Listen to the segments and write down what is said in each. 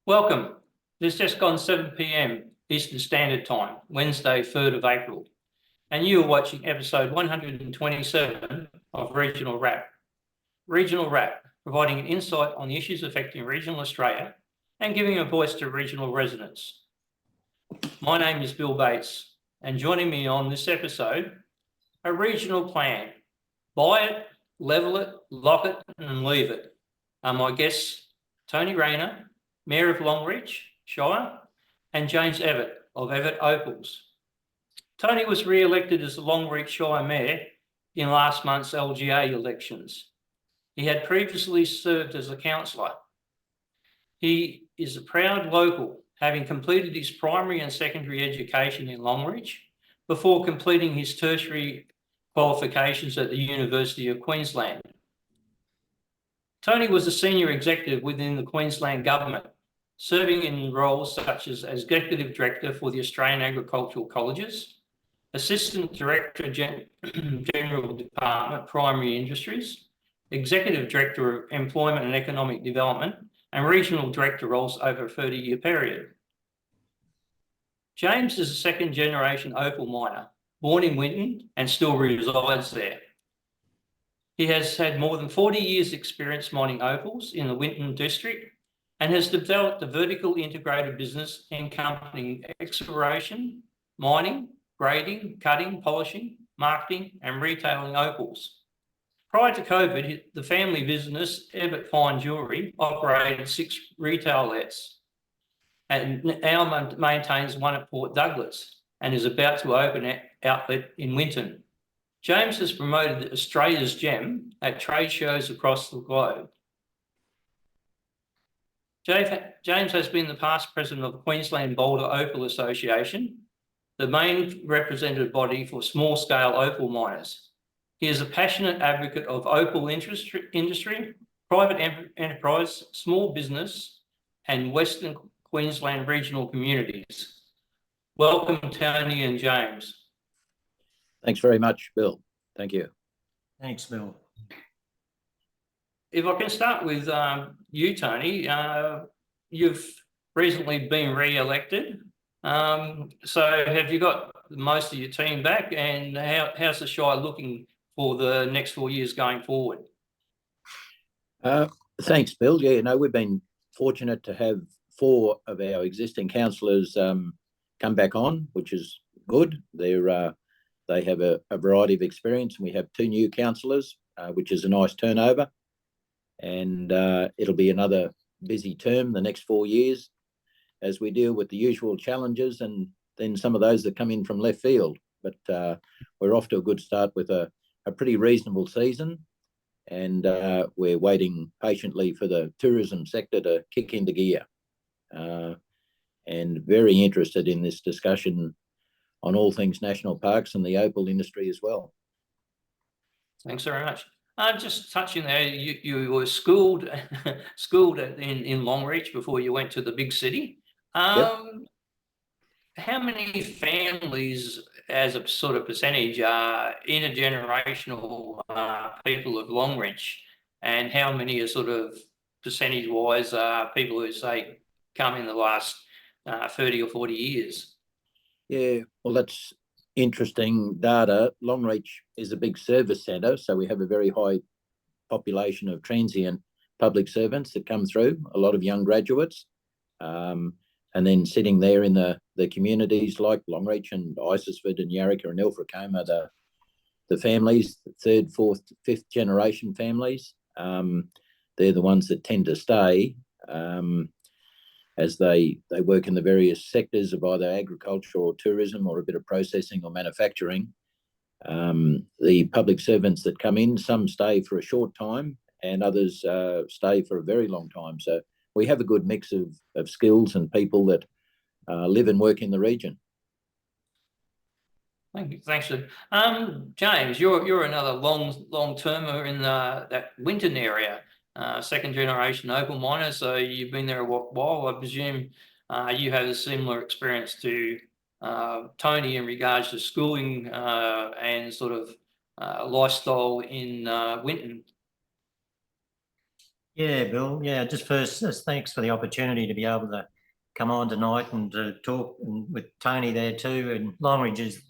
Welcome. It's just gone 7 p.m. Eastern Standard Time, Wednesday, 3rd of April, and you are watching episode 127 of Regional Wrap. Regional Wrap, providing an insight on the issues affecting regional Australia and giving a voice to regional residents. My name is Bill Bates, and joining me on this episode, a regional plan. Buy it, level it, lock it, and leave it. Are my guests Tony Rayner, Mayor of Longreach, Shire, and James Evert of Evert Opals. Tony was re-elected as the Longreach Shire Mayor in last month's LGA elections. He had previously served as a councillor. He is a proud local, having completed his primary and secondary education in Longreach before completing his tertiary qualifications at the University of Queensland. Tony was a senior executive within the Queensland government, serving in roles such as Executive Director for the Australian Agricultural Colleges, Assistant Director General Department, Primary Industries, Executive Director of Employment and Economic Development, and Regional Director roles over a 30-year period. James is a second-generation opal miner, born in Winton and still resides there. He has had more than 40 years' experience mining opals in the Winton district and has developed a vertical integrated business encompassing exploration, mining, grading, cutting, polishing, marketing, and retailing opals. Prior to COVID, the family business, Evert Fine Jewellery, operated 6 retail outlets and now maintains one at Port Douglas and is about to open an outlet in Winton. James has promoted Australia's gem at trade shows across the globe. James has been the past president of the Queensland Boulder Opal Association, the main representative body for small-scale opal miners. He is a passionate advocate of opal industry, private enterprise, small business, and Western Queensland regional communities. Welcome, Tony and James. Thanks very much, Bill. Thank you. Thanks, Bill. If I can start with you, Tony, you've recently been re-elected. So have you got most of your team back, and how's the Shire looking for the next 4 years going forward? Thanks, Bill. Yeah, no, we've been fortunate to have 4 of our existing councillors come back on, which is good. They have a variety of experience, and we have 2 new councillors, which is a nice turnover. And it'll be another busy term the next 4 years as we deal with the usual challenges and then some of those that come in from left field. But we're off to a good start with a pretty reasonable season, and we're waiting patiently for the tourism sector to kick into gear. And very interested in this discussion on all things national parks and the opal industry as well. Thanks very much. Just touching there, you were schooled in Longreach before you went to the big city. Yep. How many families, as a sort of percentage, are intergenerational people of Longreach, and how many are sort of percentage-wise people who say come in the last 30 or 40 years? Yeah, well, that's interesting data. Longreach is a big service centre, so we have a very high population of transient public servants that come through, a lot of young graduates. And then sitting there in the communities like Longreach and Isisford and Yarrika and Ilfracombe are the families, the 3rd, 4th, 5th generation families. They're the ones that tend to stay as they work in the various sectors of either agriculture or tourism or a bit of processing or manufacturing. The public servants that come in, some stay for a short time and others stay for a very long time. So we have a good mix of skills and people that live and work in the region. Thank you. Thanks, sir. James, you're another long-termer in that Winton area, second generation opal miner. So you've been there a while. I presume you have a similar experience to Tony in regards to schooling and sort of lifestyle in Winton. Yeah, Bill. Yeah, just thanks for the opportunity to be able to come on tonight and to talk with Tony there too. And Longreach is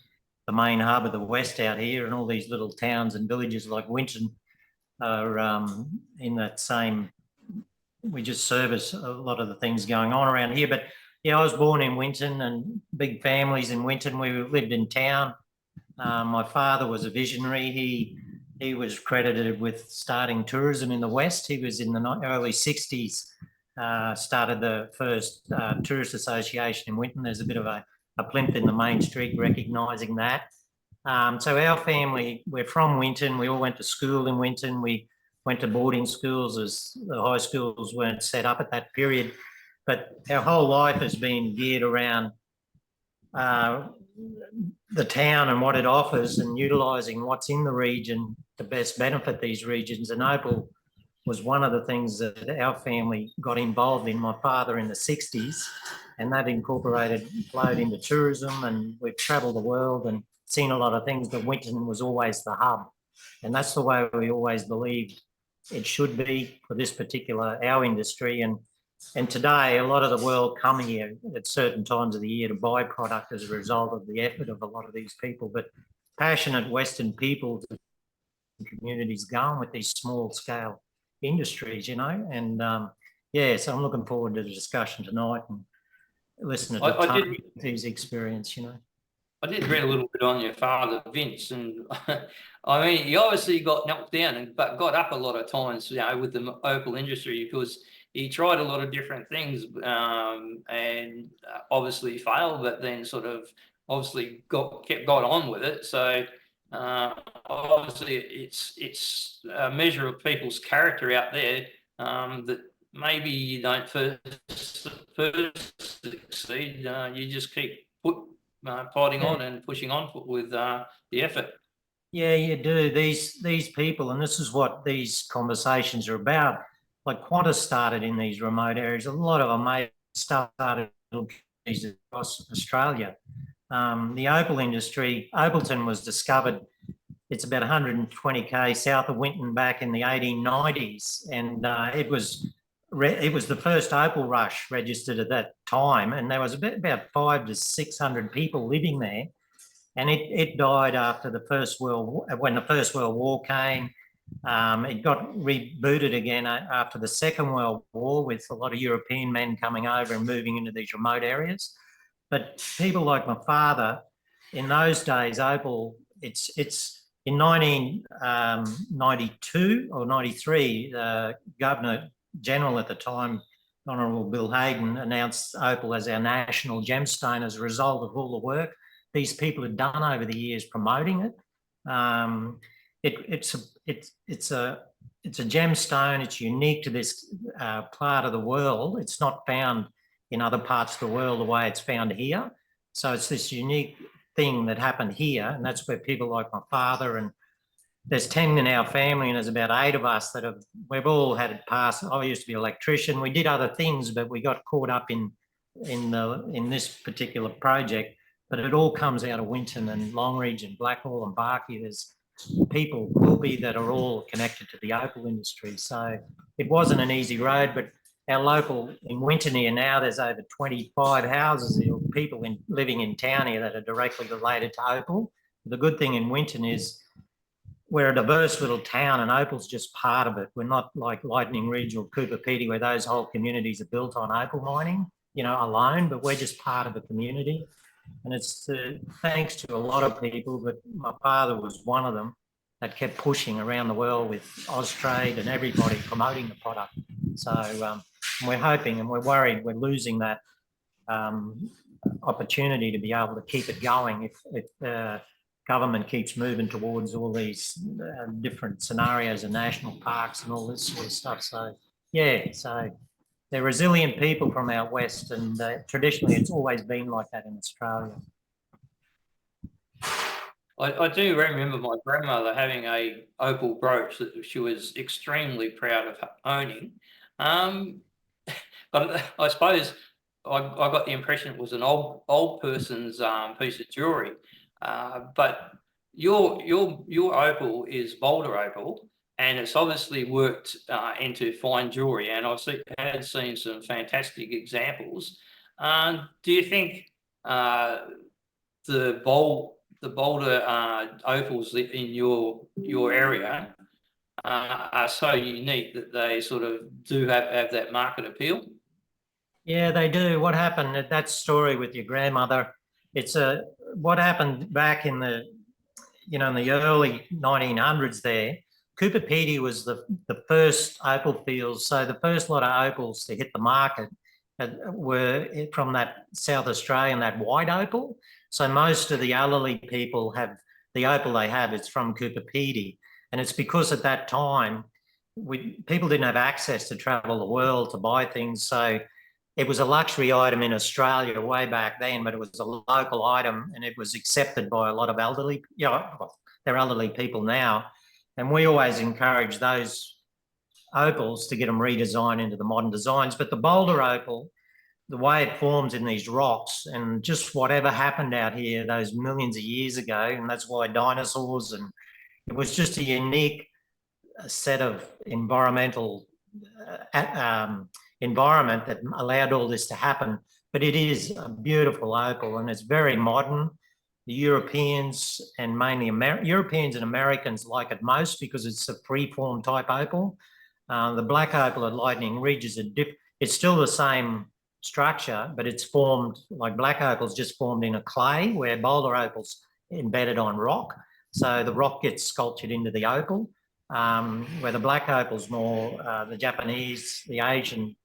the main hub of the West out here, and all these little towns and villages like Winton are in that same. We just service a lot of the things going on around here. But yeah, I was born in Winton, and big families in Winton. We lived in town. My father was a visionary. He was credited with starting tourism in the West. He was in the early 60s, started the first tourist association in Winton. There's a bit of a plinth in the main street recognising that. So our family, we're from Winton. We all went to school in Winton. We went to boarding schools as the high schools weren't set up at that period. But our whole life has been geared around the town and what it offers, and utilising what's in the region to best benefit these regions. And Opal was one of the things that our family got involved in, my father in the 60s, and that flowed into tourism, and we've travelled the world and seen a lot of things, but Winton was always the hub. And that's the way we always believed it should be for this particular, our industry. And today, a lot of the world come here at certain times of the year to buy product as a result of the effort of a lot of these people. But passionate Western people, communities going with these small scale industries, you know. And yeah, so I'm looking forward to the discussion tonight and listening to his experience, you know. I did read a little bit on your father, Vince, and I mean, he obviously got knocked down but got up a lot of times, you know, with the opal industry, because he tried a lot of different things and obviously failed, but then sort of obviously got on with it. So obviously it's a measure of people's character out there, that maybe you don't first succeed, you just keep fighting on and pushing on with the effort. Yeah, you do. These people, and this is what these conversations are about. Like Qantas started in these remote areas. A lot of them started across Australia. The opal industry, Opalton was discovered, it's about 120k south of Winton back in the 1890s, and it was the first opal rush registered at that time, and there was about 500 to 600 people living there. And it died after the First World War. When the First World War came, it got rebooted again after the Second World War, with a lot of European men coming over and moving into these remote areas. But people like my father, in those days, opal, it's in 1992 or 93, the Governor General at the time, Honourable Bill Hayden, announced opal as our national gemstone as a result of all the work these people had done over the years promoting it. It's a gemstone. It's unique to this part of the world. It's not found in other parts of the world the way it's found here. So it's this unique thing that happened here, and that's where people like my father, and there's 10 in our family, and there's about 8 of us we've all had it pass. I used to be an electrician. We did other things, but we got caught up in this particular project. But it all comes out of Winton and Longreach and Blackall and Barkey. There's people, Quilpie, that are all connected to the opal industry. So it wasn't an easy road, but our local, in Winton here now, there's over 25 houses, people living in town here that are directly related to opal. The good thing in Winton is we're a diverse little town, and opal's just part of it. We're not like Lightning Ridge or Cooper Pedy, where those whole communities are built on opal mining, you know, alone, but we're just part of the community. And it's thanks to a lot of people, but my father was one of them that kept pushing around the world with Austrade and everybody promoting the product. So we're hoping and we're worried we're losing that opportunity to be able to keep it going if government keeps moving towards all these different scenarios and national parks and all this sort of stuff. So, yeah, so they're resilient people from out west, and traditionally it's always been like that in Australia. I do remember my grandmother having a opal brooch that she was extremely proud of owning. But I suppose I got the impression it was an old person's piece of jewellery. But your opal is boulder opal, and it's obviously worked into fine jewellery. And had seen some fantastic examples. Do you think the boulder opals in your area are so unique that they sort of do have that market appeal? Yeah, they do. What happened, that story with your grandmother, it's what happened back in the, in the early 1900s there. Cooper Pedy was the first opal fields. So the first lot of opals to hit the market were from that South Australian, that white opal. So most of the elderly people have, the opal they have, it's from Cooper Pedy. And it's because at that time, people didn't have access to travel the world to buy things. So it was a luxury item in Australia way back then, but it was a local item and it was accepted by a lot of elderly, they're elderly people now. And we always encourage those opals to get them redesigned into the modern designs. But the boulder opal, the way it forms in these rocks and just whatever happened out here those millions of years ago, and that's why dinosaurs, and it was just a unique set of environmental environment that allowed all this to happen. But it is a beautiful opal and it's very modern. The Europeans and mainly Europeans and Americans like it most because it's a free-form type opal. The black opal at Lightning Ridge is it's still the same structure, but it's formed like black opal's just formed in a clay where boulder opal's embedded on rock. So the rock gets sculptured into the opal, where the black opal's more the Japanese, the Asian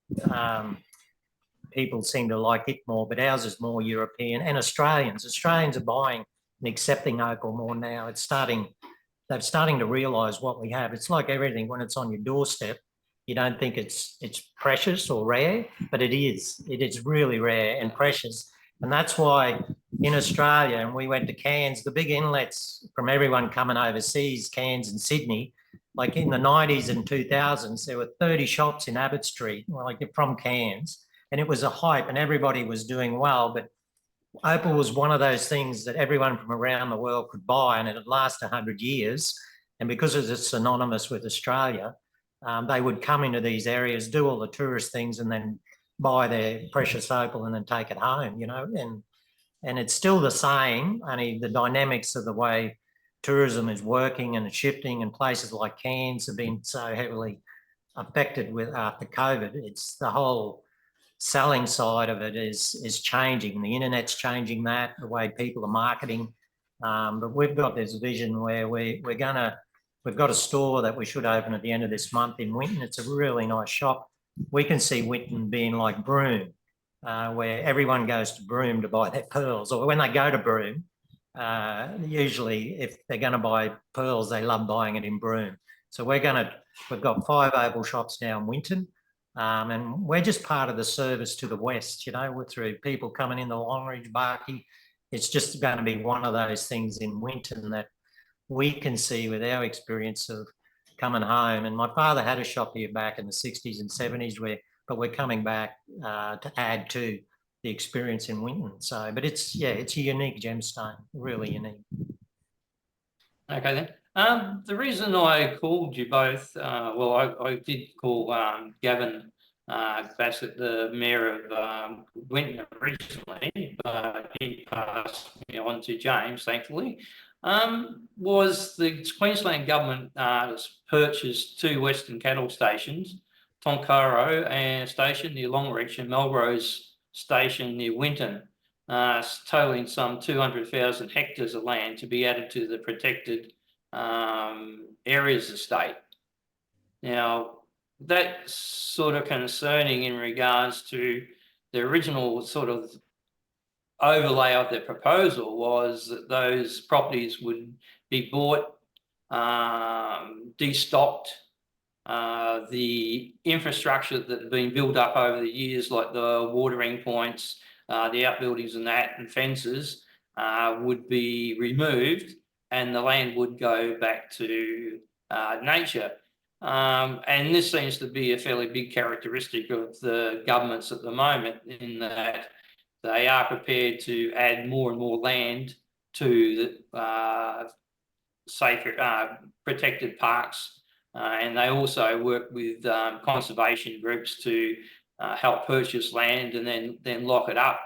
people seem to like it more, but ours is more European and Australians. Australians are buying and accepting opal more now. They're starting to realise what we have. It's like everything when it's on your doorstep. You don't think it's precious or rare, but it is. It is really rare and precious. And that's why in Australia, and we went to Cairns, the big inlets from everyone coming overseas, Cairns and Sydney, like in the 90s and 2000s, there were 30 shops in Abbott Street, like from Cairns. And it was a hype and everybody was doing well, but opal was one of those things that everyone from around the world could buy and it'd last 100 years. And because it's synonymous with Australia, they would come into these areas, do all the tourist things and then buy their precious opal and then take it home, and it's still the same, only the dynamics of the way tourism is working and shifting and places like Cairns have been so heavily affected with after COVID. It's the whole selling side of it is changing. The internet's changing that, the way people are marketing. But we've got this vision where we've got a store that we should open at the end of this month in Winton. It's a really nice shop. We can see Winton being like Broome, where everyone goes to Broome to buy their pearls, or when they go to Broome, usually if they're going to buy pearls, they love buying it in Broome. So we've got 5 opal shops now in Winton. And we're just part of the service to the west, through people coming in the Longreach, Barkey. It's just going to be one of those things in Winton that we can see with our experience of coming home. And my father had a shop here back in the 60s and 70s, but we're coming back to add to the experience in Winton. So, but it's a unique gemstone, really unique. Okay then. The reason I called you both, I did call Gavin Bassett, the mayor of Winton originally, but he passed me on to James, thankfully. Was the Queensland government purchased 2 Western cattle stations, Tonkoro Station near Longreach and Melrose Station near Winton, totaling some 200,000 hectares of land to be added to the protected areas estate. Now, that's sort of concerning in regards to the original sort of overlay of the proposal was that those properties would be bought, destocked, the infrastructure that had been built up over the years, like the watering points, the outbuildings and that, and fences, would be removed and the land would go back to nature. And this seems to be a fairly big characteristic of the governments at the moment, in that they are prepared to add more and more land to the safer protected parks and they also work with conservation groups to help purchase land and then lock it up.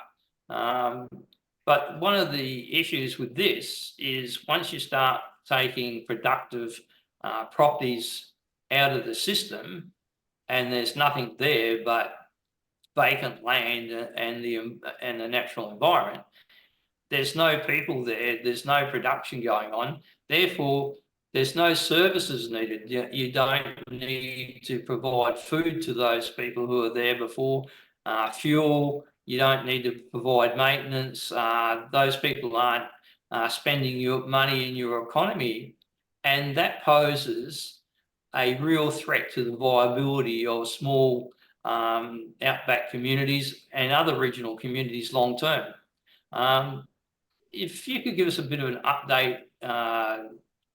But one of the issues with this is once you start taking productive properties out of the system and there's nothing there but vacant land and the natural environment, there's no people there, there's no production going on, therefore there's no services needed. You don't need to provide food to those people who are there before, fuel, you don't need to provide maintenance. Those people aren't spending your money in your economy, and that poses a real threat to the viability of small outback communities and other regional communities long term. If you could give us a bit of an update,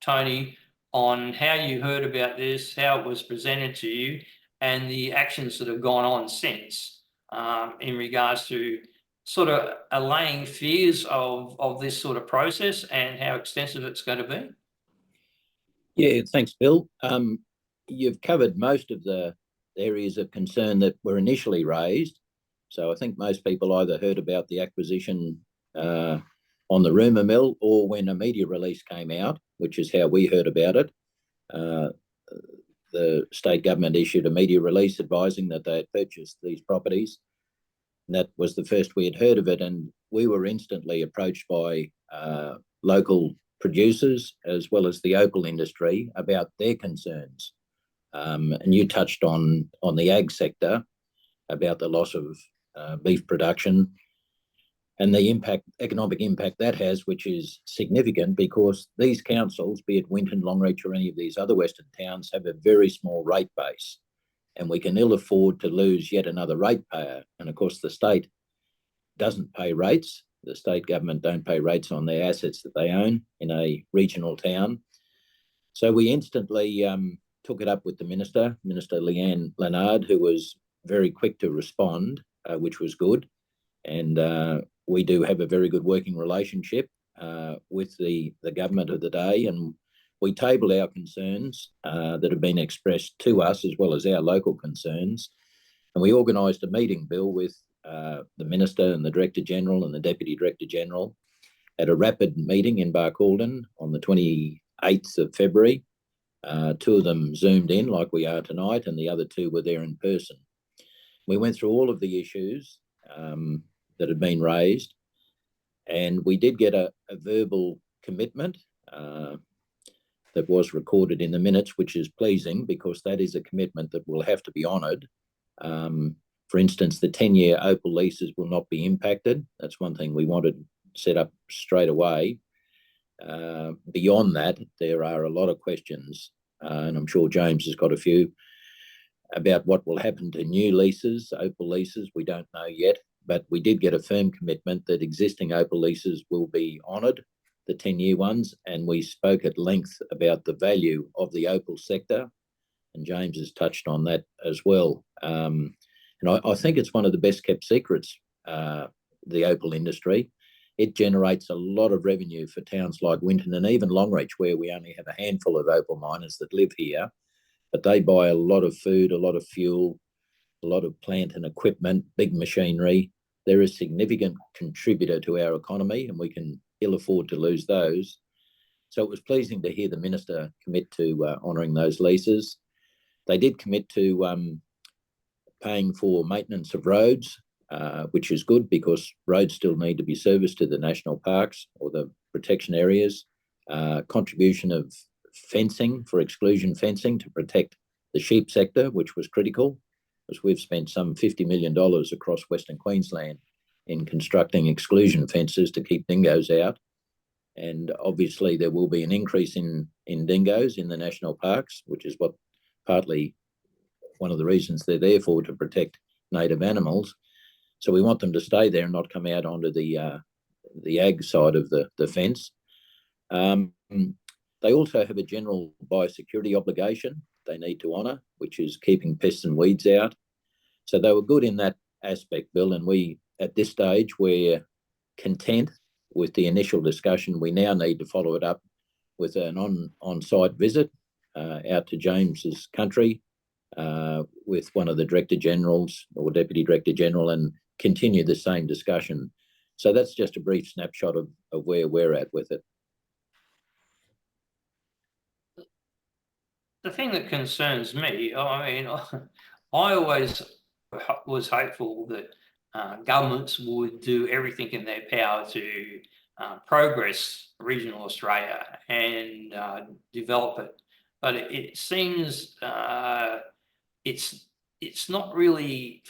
Tony, on how you heard about this, how it was presented to you, and the actions that have gone on since in regards to sort of allaying fears of this sort of process and how extensive it's going to be. Yeah, thanks, Bill. You've covered most of the areas of concern that were initially raised. So I think most people either heard about the acquisition on the rumour mill or when a media release came out, which is how we heard about it. The state government issued a media release advising that they had purchased these properties. And that was the first we had heard of it, and we were instantly approached by local producers as well as the opal industry about their concerns. And you touched on the ag sector about the loss of beef production and the economic impact that has, which is significant because these councils, be it Winton, Longreach or any of these other western towns, have a very small rate base, and we can ill afford to lose yet another ratepayer. And of course the state doesn't pay rates. The state government don't pay rates on their assets that they own in a regional town. So we instantly took it up with the Minister Leanne Leonard, who was very quick to respond, which was good. And we do have a very good working relationship with the government of the day, and we tabled our concerns that have been expressed to us as well as our local concerns. And we organised a meeting, Bill, with the Minister and the Director General and the Deputy Director General at a rapid meeting in Barcaldine on the 28th of February. Two of them zoomed in like we are tonight, and the other two were there in person. We went through all of the issues that had been raised, and we did get a verbal commitment that was recorded in the minutes, which is pleasing because that is a commitment that will have to be honoured. For instance, the 10-year opal leases will not be impacted. That's one thing we wanted set up straight away. Beyond that, there are a lot of questions, and I'm sure James has got a few, about what will happen to new leases, opal leases. We don't know yet, but we did get a firm commitment that existing opal leases will be honoured, the 10-year ones, and we spoke at length about the value of the opal sector, and James has touched on that as well. And I think it's one of the best kept secrets, the opal industry. It generates a lot of revenue for towns like Winton and even Longreach, where we only have a handful of opal miners that live here, but they buy a lot of food, a lot of fuel, a lot of plant and equipment, big machinery. They're a significant contributor to our economy, and we can ill afford to lose those. So it was pleasing to hear the Minister commit to honouring those leases. They did commit to paying for maintenance of roads, which is good because roads still need to be serviced to the national parks or the protection areas. Contribution of fencing, for exclusion fencing, to protect the sheep sector, which was critical, because we've spent some $50 million across Western Queensland in constructing exclusion fences to keep dingoes out. And obviously there will be an increase in dingoes in the national parks, which is what partly one of the reasons they're there for, to protect native animals. So we want them to stay there and not come out onto the ag side of the fence. They also have a general biosecurity obligation they need to honour, which is keeping pests and weeds out. So they were good in that aspect, Bill, and we, at this stage, we're content with the initial discussion. We now need to follow it up with an on-site visit out to James's country with one of the Director Generals or Deputy Director General and continue the same discussion. So that's just a brief snapshot of where we're at with it. The thing that concerns me, I mean, I always was hopeful that governments would do everything in their power to progress regional Australia and develop it. But it seems it's not really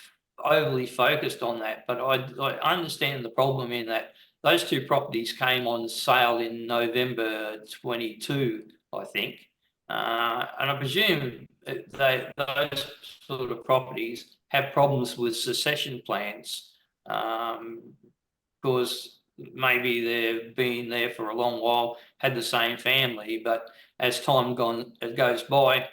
overly focused on that. But I understand the problem in that those two properties came on sale in November 22, I think. And I presume those sort of properties have problems with succession plans because maybe they've been there for a long while, had the same family, but as time goes by,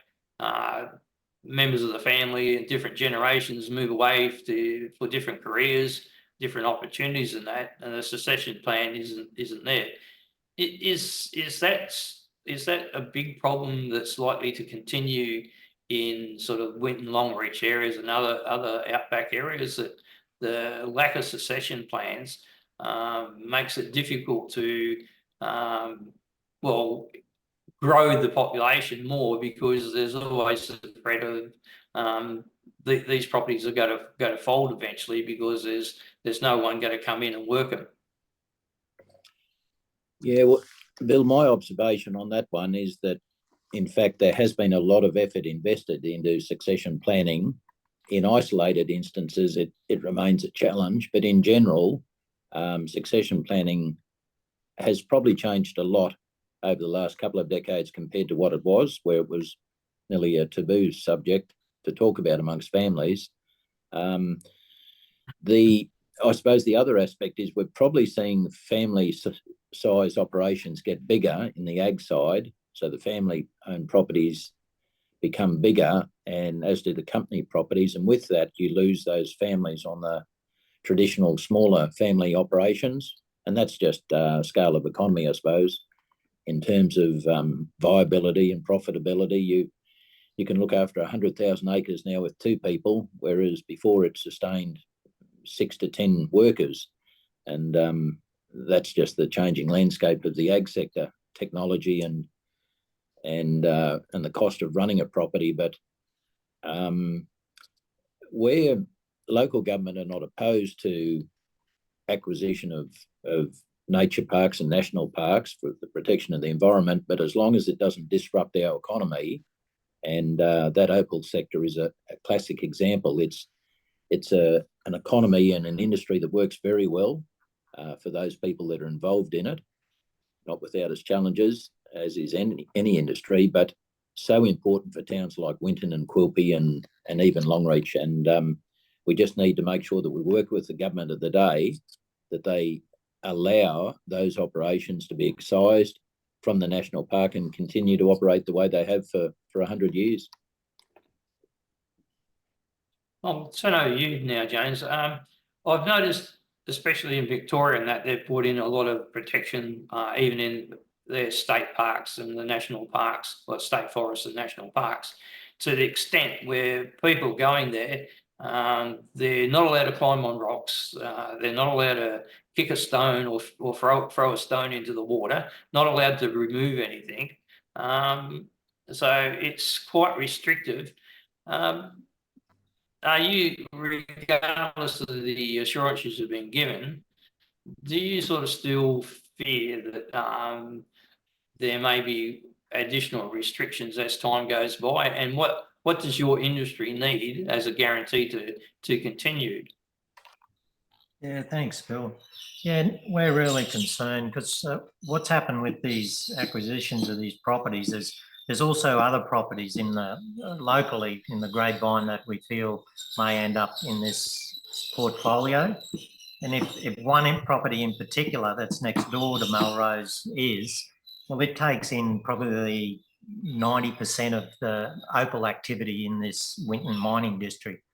members of the family in different generations move away for different careers, different opportunities, and the succession plan isn't there. Is that a big problem that's likely to continue in sort of Winton, Longreach areas and other outback areas, that the lack of succession plans makes it difficult to grow the population more, because there's always the threat of these properties are going to fold eventually because there's no one going to come in and work them. Yeah, well, Bill, my observation on that one is that, in fact, there has been a lot of effort invested into succession planning. In isolated instances, it remains a challenge, but in general, succession planning has probably changed a lot over the last couple of decades compared to what it was, where it was nearly a taboo subject to talk about amongst families. I suppose the other aspect is we're probably seeing family size operations get bigger in the ag side, so the family owned properties become bigger, and as do the company properties, and with that you lose those families on the traditional smaller family operations, and that's just scale of economy, I suppose. In terms of viability and profitability, you can look after 100,000 acres now with 2 people, whereas before it sustained 6 to 10 workers, and that's just the changing landscape of the ag sector, technology and the cost of running a property. But where local government are not opposed to acquisition of nature parks and national parks for the protection of the environment, but as long as it doesn't disrupt our economy, and that opal sector is a classic example. It's an economy and an industry that works very well for those people that are involved in it, not without its challenges, as is any industry, but so important for towns like Winton and Quilpie and even Longreach. And we just need to make sure that we work with the government of the day, that they allow those operations to be excised from the national park and continue to operate the way they have for 100 years. I'll turn over to you now, James. I've noticed, especially in Victoria, and that they've put in a lot of protection, even in their state parks and the national parks, or state forests and national parks, to the extent where people going there, they're not allowed to climb on rocks. They're not allowed to kick a stone or throw a stone into the water. Not allowed to remove anything. So it's quite restrictive. Are you, regardless of the assurances you've been given, do you sort of still fear that there may be additional restrictions as time goes by? And what does your industry need as a guarantee to continue? Yeah, thanks, Bill. Yeah, we're really concerned because what's happened with these acquisitions of these properties is there's also other properties in the locally in the grapevine that we feel may end up in this portfolio. And if one property in particular that's next door to Melrose is, well, it takes in probably 90% of the opal activity in this Winton mining district.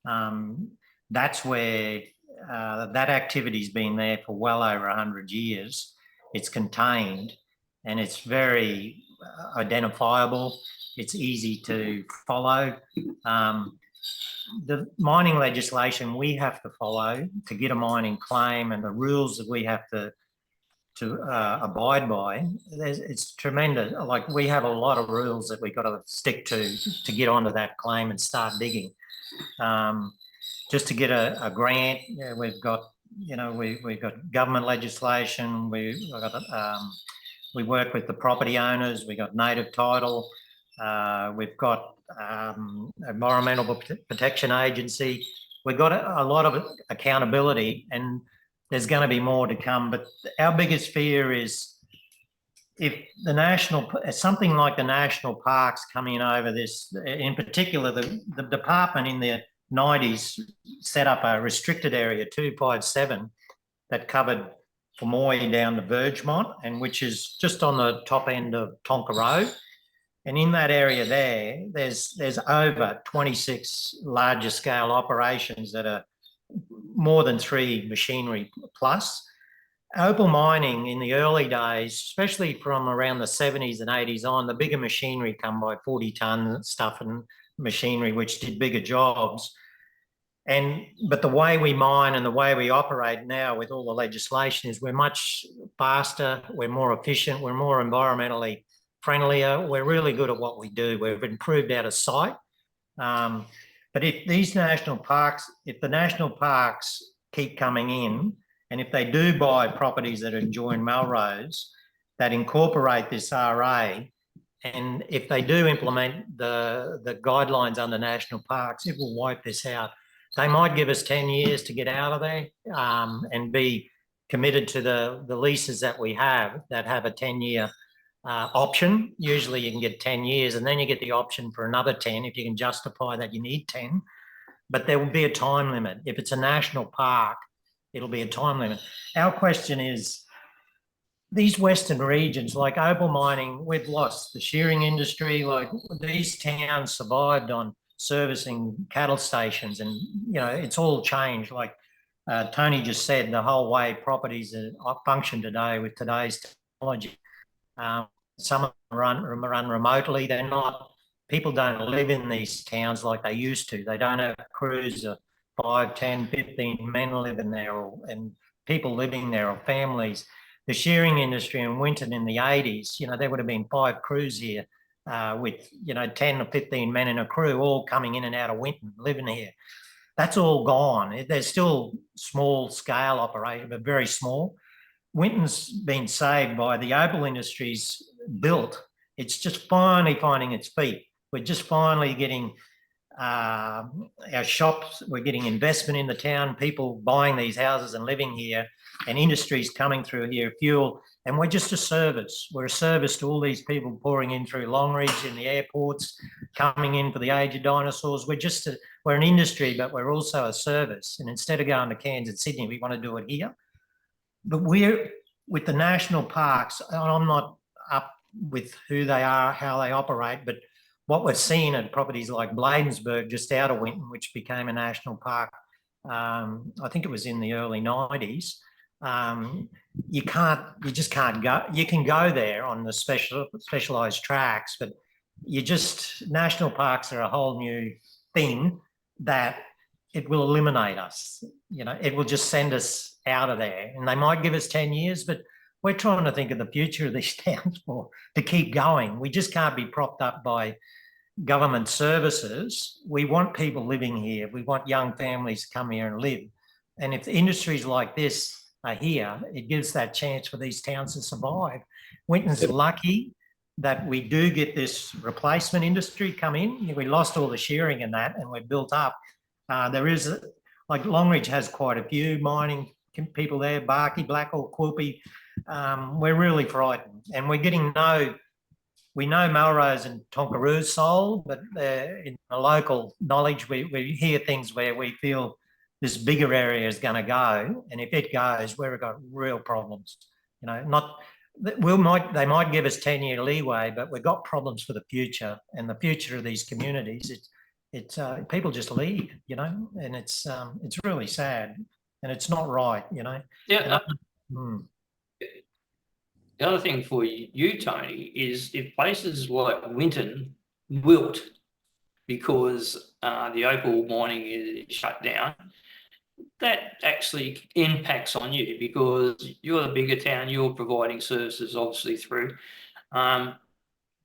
That's where that activity's been there for well over 100 years. It's contained and it's very identifiable. It's easy to follow. The mining legislation we have to follow to get a mining claim, and the rules that we have to abide by, it's tremendous. Like, we have a lot of rules that we've got to stick to get onto that claim and start digging. Just to get a grant, we've got, we've got government legislation. We work with the property owners. We got native title. We've got Environmental Protection Agency. We've got a lot of accountability, and there's going to be more to come. But our biggest fear is if something like the national parks coming over this, in particular, the department in the 90s set up a restricted area 257 that covered from Moy down to Vergemont, and which is just on the top end of Tonkoro. And in that area there's over 26 larger scale operations that are more than 3 machinery plus. Opal mining in the early days, especially from around the 70s and 80s on, the bigger machinery come by 40 ton stuff and machinery, which did bigger jobs. But the way we mine and the way we operate now with all the legislation is we're much faster, we're more efficient, we're more environmentally friendlier, we're really good at what we do. We've improved out of sight. But if the national parks keep coming in, and if they do buy properties that adjoin Melrose that incorporate this RA, and if they do implement the guidelines under national parks, it will wipe this out. They might give us 10 years to get out of there and be committed to the leases that we have that have a 10-year option. Usually you can get 10 years and then you get the option for another 10 if you can justify that you need 10. But there will be a time limit. If it's a national park, it'll be a time limit. Our question is, these western regions, like opal mining, we've lost the shearing industry. Like, these towns survived on servicing cattle stations, and it's all changed. Like Tony just said, the whole way properties function today with today's technology. Some of them run remotely. They're not. People don't live in these towns like they used to. They don't have crews of 5, 10, 15 men living there, and people living there, or families. The shearing industry in Winton in the 80s, there would have been 5 crews here with 10 or 15 men in a crew, all coming in and out of Winton, living here. That's all gone. There's still small scale operation, but very small. Winton's been saved by the opal industry's built. It's just finally finding its feet. We're just finally getting our shops, we're getting investment in the town, people buying these houses and living here, and industries coming through here, fuel, and we're just a service. We're a service to all these people pouring in through Longreach in the airports, coming in for the age of dinosaurs. We're an industry, but we're also a service. And instead of going to Cairns and Sydney, we want to do it here. But we're, with the national parks, and I'm not up with who they are, how they operate, but what we're seeing at properties like Bladensburg, just out of Winton, which became a national park, I think it was in the early 90s, you just can't go. You can go there on the specialised tracks, but national parks are a whole new thing that it will eliminate us. It will just send us out of there, and they might give us 10 years, but we're trying to think of the future of these towns to keep going. We just can't be propped up by government services. We want people living here. We want young families to come here and live. And if industries like this are here, it gives that chance for these towns to survive. Winton's lucky that we do get this replacement industry come in. We lost all the shearing and that, and we're built up. There is, like Longreach has quite a few mining people there, Barkey, Blackall, Quilpie. We're really frightened, and we know Melrose and Tonkoroo sold, but in the local knowledge, we hear things where we feel this bigger area is going to go, and if it goes, we've got real problems. They might give us 10-year leeway, but we've got problems for the future, and the future of these communities. It's people just leave, and it's really sad, and it's not right, Yeah. the other thing for you, Tony, is if places like Winton wilt because the opal mining is shut down, that actually impacts on you because you're the bigger town, you're providing services obviously through. And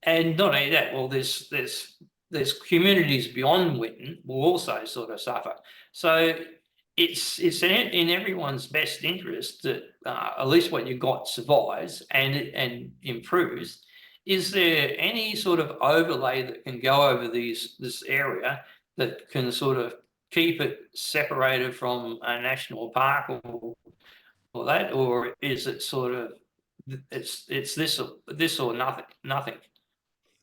not only that, well, there's communities beyond Winton will also sort of suffer. So it's in everyone's best interest that at least what you've got survives and improves. Is there any sort of overlay that can go over this area that can sort of keep it separated from a national park or that, or is it sort of it's this or nothing?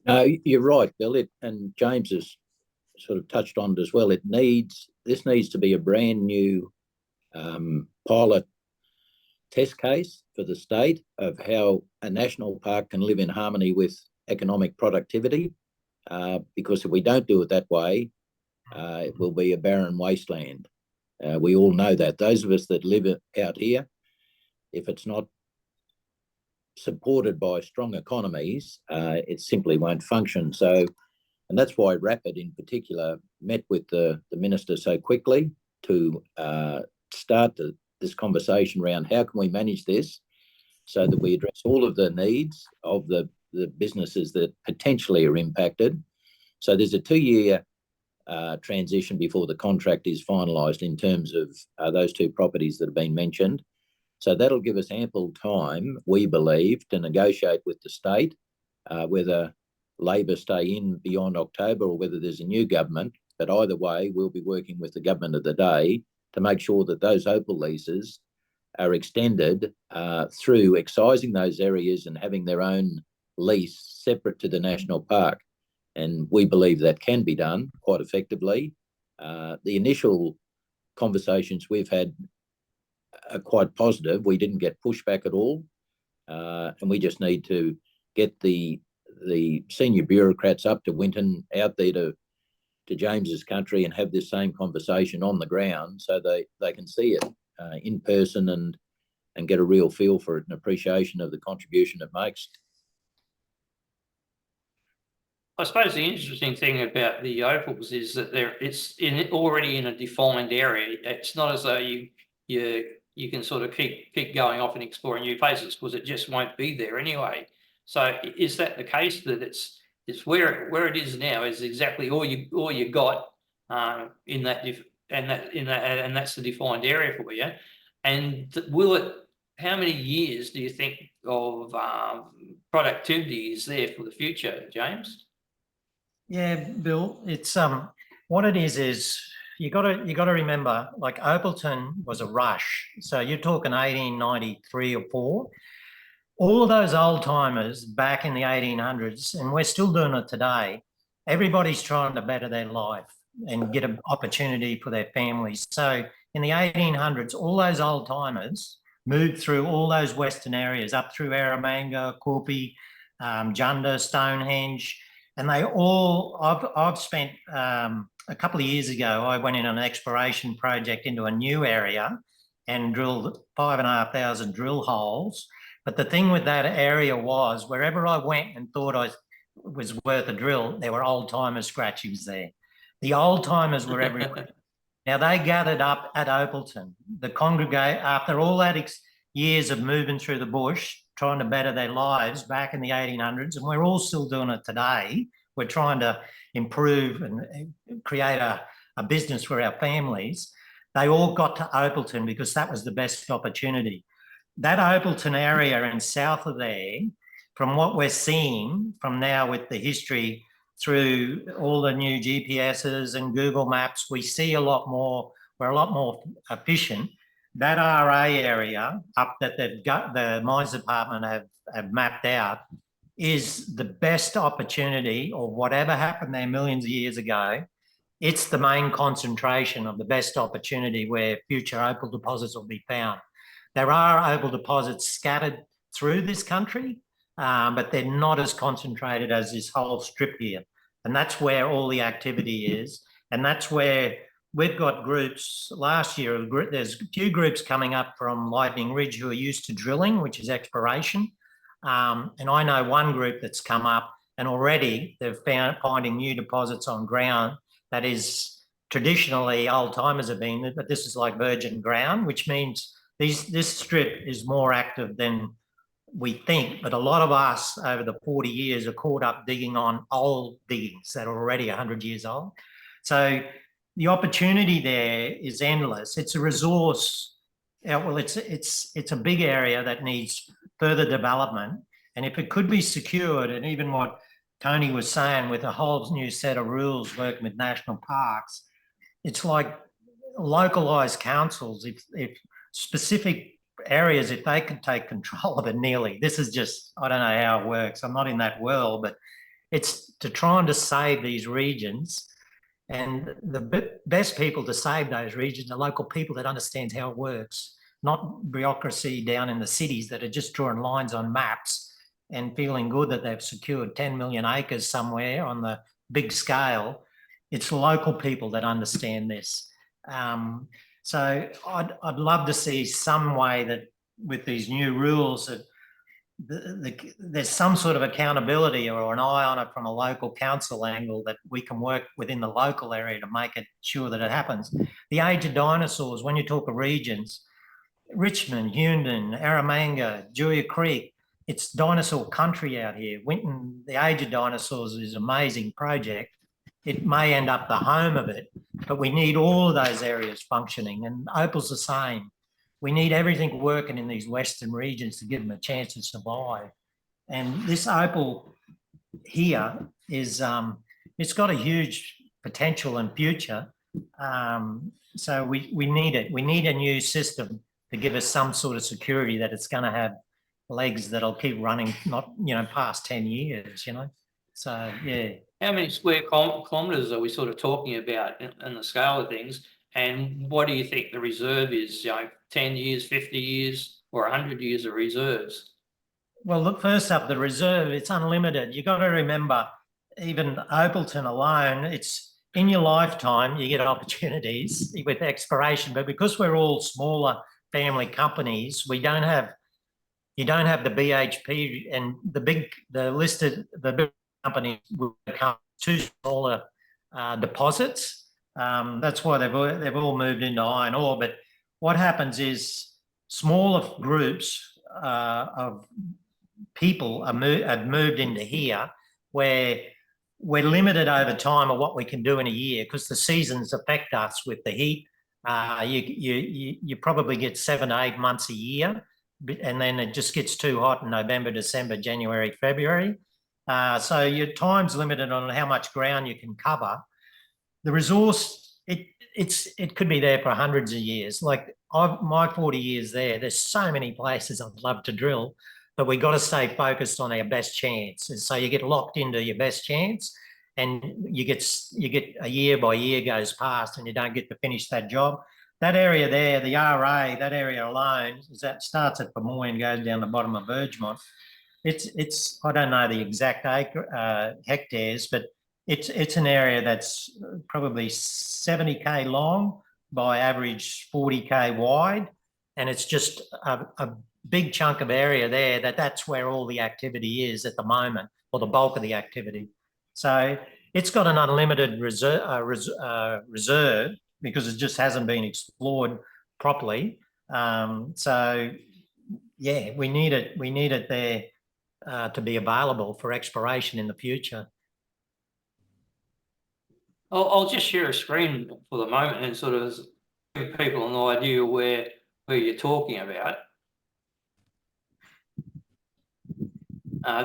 No, you're right, Bill. And James has sort of touched on it as well. This needs to be a brand new pilot test case for the state of how a national park can live in harmony with economic productivity. Because if we don't do it that way, it will be a barren wasteland. We all know that. Those of us that live out here, if it's not supported by strong economies, it simply won't function. So, and that's why Rapid in particular met with the minister so quickly to start this conversation around how can we manage this so that we address all of the needs of the businesses that potentially are impacted. So there's a 2-year transition before the contract is finalised in terms of those two properties that have been mentioned. So that'll give us ample time, we believe, to negotiate with the state, whether Labor stay in beyond October or whether there's a new government. But either way, we'll be working with the government of the day to make sure that those opal leases are extended through excising those areas and having their own lease separate to the national park. And we believe that can be done quite effectively. The initial conversations we've had are quite positive. We didn't get pushback at all. And we just need to get the senior bureaucrats up to Winton, out there to James's country, and have this same conversation on the ground so they can see it in person and get a real feel for it and appreciation of the contribution it makes. I suppose the interesting thing about the opals is that it's already in a defined area. It's not as though you can sort of keep going off and exploring new places because it just won't be there anyway. So is that the case, that it's where it is now is exactly all you got in that and that's the defined area for you? And how many years do you think of productivity is there for the future, James? Yeah, Bill, it's what it is you got to remember, like Opalton was a rush. So you're talking 1893 or 4. All of those old timers back in the 1800s, and we're still doing it today. Everybody's trying to better their life and get an opportunity for their families. So in the 1800s, all those old timers moved through all those western areas, up through Eromanga, Corpy, Junda, Stonehenge. And they all, I've spent a couple of years ago, I went in on an exploration project into a new area and drilled 5,500 drill holes. But the thing with that area was wherever I went and thought I was worth a drill, there were old timer scratchings there. The old timers were everywhere. Now they gathered up at Opalton. The congregate, after all that years of moving through the bush, trying to better their lives back in the 1800s, and we're all still doing it today. We're trying to improve and create a business for our families. They all got to Opalton because that was the best opportunity. That Opalton area and south of there, from what we're seeing from now with the history through all the new GPSs and Google Maps, we see a lot more, we're a lot more efficient. That RA area up that they've got, the mines department have mapped out, is the best opportunity, or whatever happened there millions of years ago, it's the main concentration of the best opportunity where future opal deposits will be found. There are opal deposits scattered through this country, but they're not as concentrated as this whole strip here. And that's where all the activity is. And that's where we've got groups. Last year, there's a few groups coming up from Lightning Ridge who are used to drilling, which is exploration. And I know one group that's come up and already they're finding new deposits on ground that is traditionally old timers have been, but this is like virgin ground, which means this strip is more active than we think. But a lot of us over the 40 years are caught up digging on old diggings that are already 100 years old. So the opportunity there is endless. It's a resource. Well, it's a big area that needs further development. And if it could be secured, and even what Tony was saying with a whole new set of rules working with national parks, it's like localised councils, if specific areas, if they can take control of it nearly. This is just, I don't know how it works. I'm not in that world, but it's to trying to save these regions. And the best people to save those regions are local people that understand how it works, not bureaucracy down in the cities that are just drawing lines on maps and feeling good that they've secured 10 million acres somewhere on the big scale. It's local people that understand this. So I'd love to see some way that with these new rules that there's some sort of accountability or an eye on it from a local council angle that we can work within the local area to make it sure that it happens. The age of dinosaurs, when you talk of regions, Richmond, Hunton, Arramanga, Julia Creek, it's dinosaur country out here. Winton, the age of dinosaurs is an amazing project. It may end up the home of it, but we need all of those areas functioning, and Opal's the same. We need everything working in these western regions to give them a chance to survive. And this Opal here is, it's got a huge potential and future. So we need it. We need a new system to give us some sort of security that it's going to have legs that'll keep running, not, past 10 years, So, yeah. How many square kilometres are we sort of talking about in the scale of things? And what do you think the reserve is, 10 years, 50 years, or 100 years of reserves? Well, look, first up, the reserve, it's unlimited. You've got to remember, even Opalton alone, it's in your lifetime, you get opportunities with exploration, but because we're all smaller family companies, you don't have the BHP and the big companies will become two smaller deposits. That's why they've all moved into iron ore. But what happens is smaller groups of people have moved into here, where we're limited over time of what we can do in a year because the seasons affect us with the heat. You probably get 7 to 8 months a year, and then it just gets too hot in November, December, January, February. So your time's limited on how much ground you can cover. The resource, it could be there for hundreds of years. Like my 40 years there's so many places I'd love to drill, but we've got to stay focused on our best chance. And so you get locked into your best chance, and you get a year by year goes past and you don't get to finish that job. That area there, the RA, that area alone, that starts at Pamoy and goes down the bottom of Vergemont. It's I don't know the exact hectares, but it's an area that's probably 70k long by average 40k wide, and it's just a big chunk of area there that's where all the activity is at the moment, or the bulk of the activity. So it's got an unlimited reserve because it just hasn't been explored properly. So yeah, we need it there to be available for exploration in the future. I'll just share a screen for the moment and sort of give people an idea where you're talking about.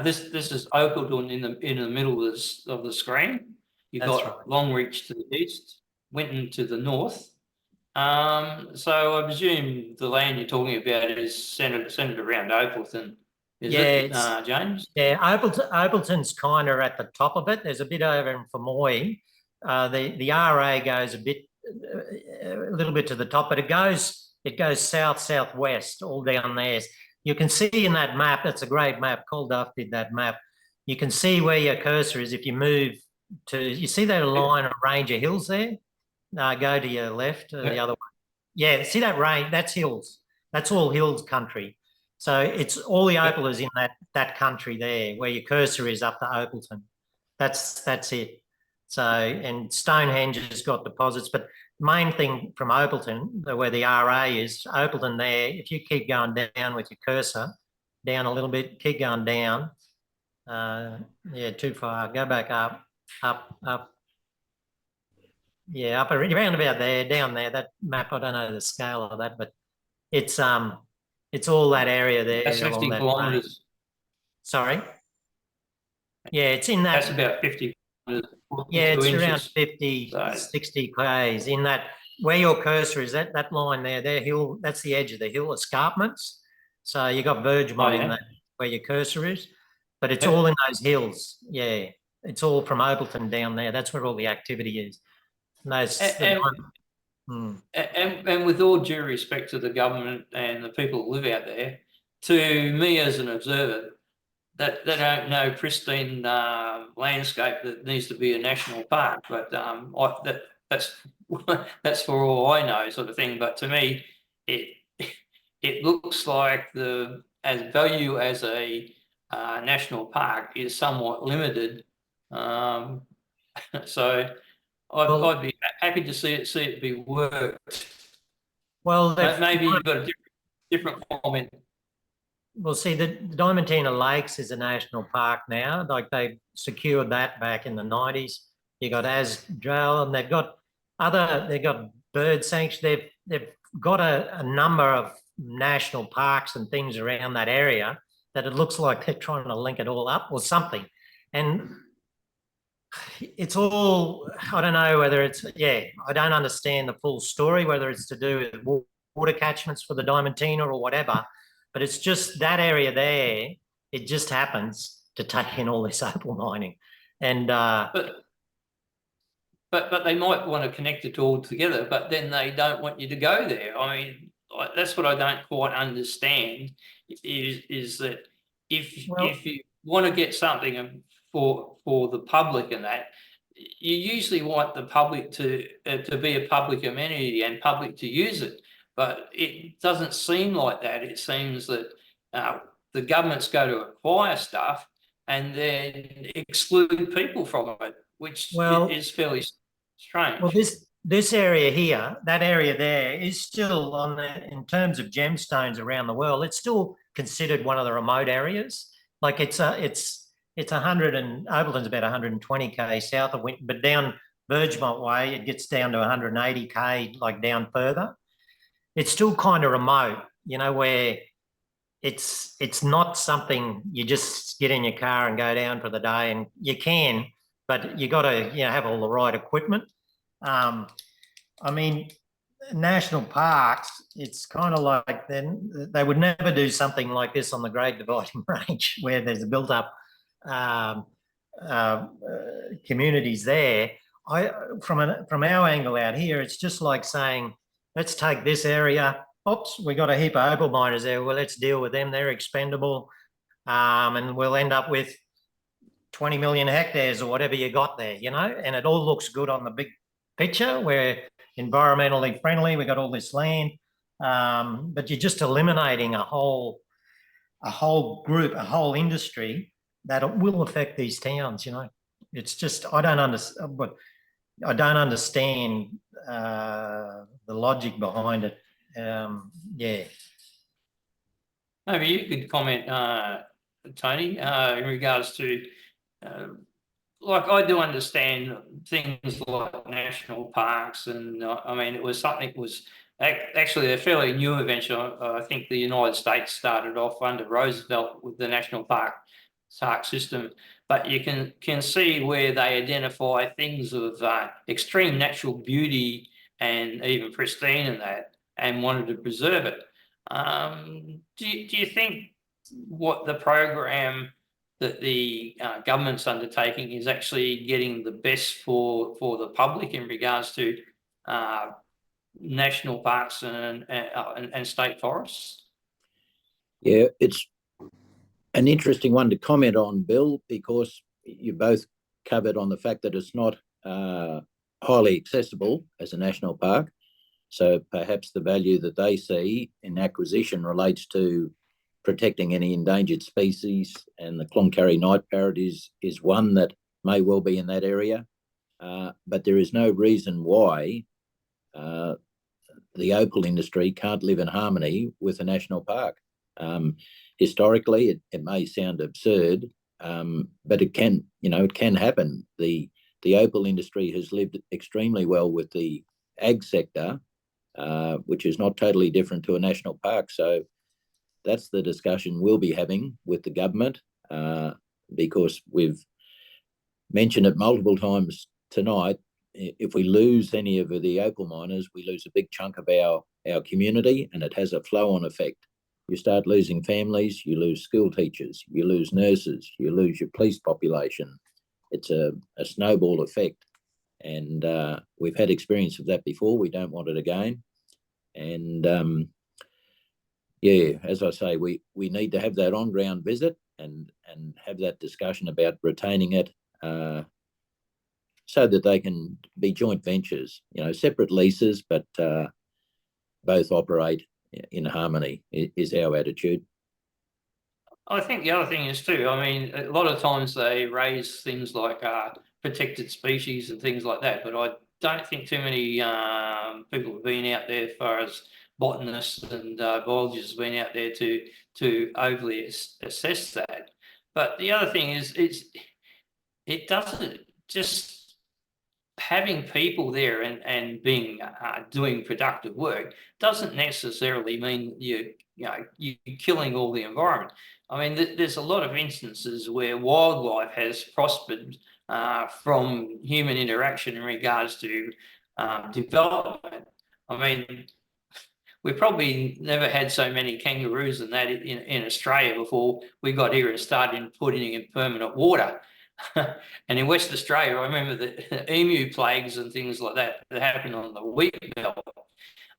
This is Opal in the middle of the screen. You've got Longreach to the east, Winton to the north. So I presume the land you're talking about is centred around Opalton. Is it, James? Yeah, Opalton's kind of at the top of it. There's a bit over in Fermoy. The RA goes a little bit to the top, but it goes south-southwest all down there. You can see in that map, that's a great map, Duff did that map. You can see where your cursor is if you move to, you see that line of range of hills there? Go to your left, the other one. Yeah, see that range, that's hills. That's all hills country. So it's all the opal is in that country there, where your cursor is up to Opalton. That's it. So, and Stonehenge has got deposits, but main thing from Opalton, where the RA is, Opalton there, if you keep going down with your cursor, down a little bit, keep going down. Yeah, too far. Go back up. Yeah, up around about there, down there. That map, I don't know the scale of that, but it's all that area there. That's 50 kilometres. Range. Sorry. Yeah, it's in that. That's about 50 kilometres. Yeah, it's around 50, 60 k's in that. Where your cursor is, that line there, their hill, that's the edge of the hill escarpments. So you got Vergemont in that where your cursor is, but it's all in those hills. Yeah, it's all from Opalton down there. That's where all the activity is. And with all due respect to the government and the people who live out there, to me as an observer, that they don't know pristine landscape that needs to be a national park. But that's that's for all I know, sort of thing. But to me, it looks like the value as a national park is somewhat limited. So I'd be happy to see it be worked. Well, maybe you've got a different comment. Well, see, the Diamantina Lakes is a national park now. Like they secured that back in the 90s. You got Asdrel, and they've got bird sanctuary. They've got a number of national parks and things around that area that it looks like they're trying to link it all up or something. And it's all, I don't know whether it's, I don't understand the full story, whether it's to do with water catchments for the Diamantina or whatever, but it's just that area there, it just happens to take in all this opal mining. And but they might want to connect it all together, but then they don't want you to go there. I mean, that's what I don't quite understand is that if you want to get something for the public and that, you usually want the public to be a public amenity and public to use it. But it doesn't seem like that. It seems that the governments go to acquire stuff and then exclude people from it, which is fairly strange. Well, this area here, that area there is still in terms of gemstones around the world, it's still considered one of the remote areas. Like it's 100 and Opalton's about 120 k south of Winton, but down Vergemont way, it gets down to 180 k, like down further. It's still kind of remote, where it's not something you just get in your car and go down for the day, and you can, but you got to have all the right equipment. I mean, national parks, it's kind of like they would never do something like this on the Great Dividing Range where there's built up communities there. From our angle out here, it's just like saying, let's take this area. Oops, we got a heap of opal miners there. Well, let's deal with them. They're expendable. And we'll end up with 20 million hectares or whatever you got there, and it all looks good on the big picture. We're environmentally friendly. We got all this land. But you're just eliminating a whole group, a whole industry that will affect these towns, It's just, I don't understand the logic behind it. Maybe you could comment, Tony, in regards to, like, I do understand things like national parks, and I mean, it was something that was actually a fairly new invention. I think the United States started off under Roosevelt with the national park system, but you can see where they identify things of extreme natural beauty and even pristine in that, and wanted to preserve it. Do you think what the program that the government's undertaking is actually getting the best for the public in regards to national parks and state forests? Yeah, it's an interesting one to comment on, Bill, because you both covered on the fact that it's not highly accessible as a national park. So perhaps the value that they see in acquisition relates to protecting any endangered species, and the Cloncurry night parrot is one that may well be in that area. But there is no reason why the opal industry can't live in harmony with a national park. Historically, it may sound absurd, but it can, it can happen. The opal industry has lived extremely well with the ag sector, which is not totally different to a national park. So that's the discussion we'll be having with the government, because we've mentioned it multiple times tonight. If we lose any of the opal miners, we lose a big chunk of our community, and it has a flow-on effect. You start losing families, you lose school teachers, you lose nurses, you lose your police population. It's a snowball effect, and we've had experience of that before. We don't want it again. And yeah, as I say, we need to have that on-ground visit and have that discussion about retaining it, so that they can be joint ventures, separate leases, but both operate in harmony is our attitude. I think the other thing is too, I mean, a lot of times they raise things like protected species and things like that, but I don't think too many people have been out there as far as botanists and biologists have been out there to overly assess that. But the other thing is, it doesn't just having people there and being doing productive work doesn't necessarily mean you're killing all the environment. I mean, there's a lot of instances where wildlife has prospered from human interaction in regards to development. I mean, we probably never had so many kangaroos and that in Australia before we got here and started putting in permanent water. And in West Australia, I remember the emu plagues and things like that happened on the wheat belt.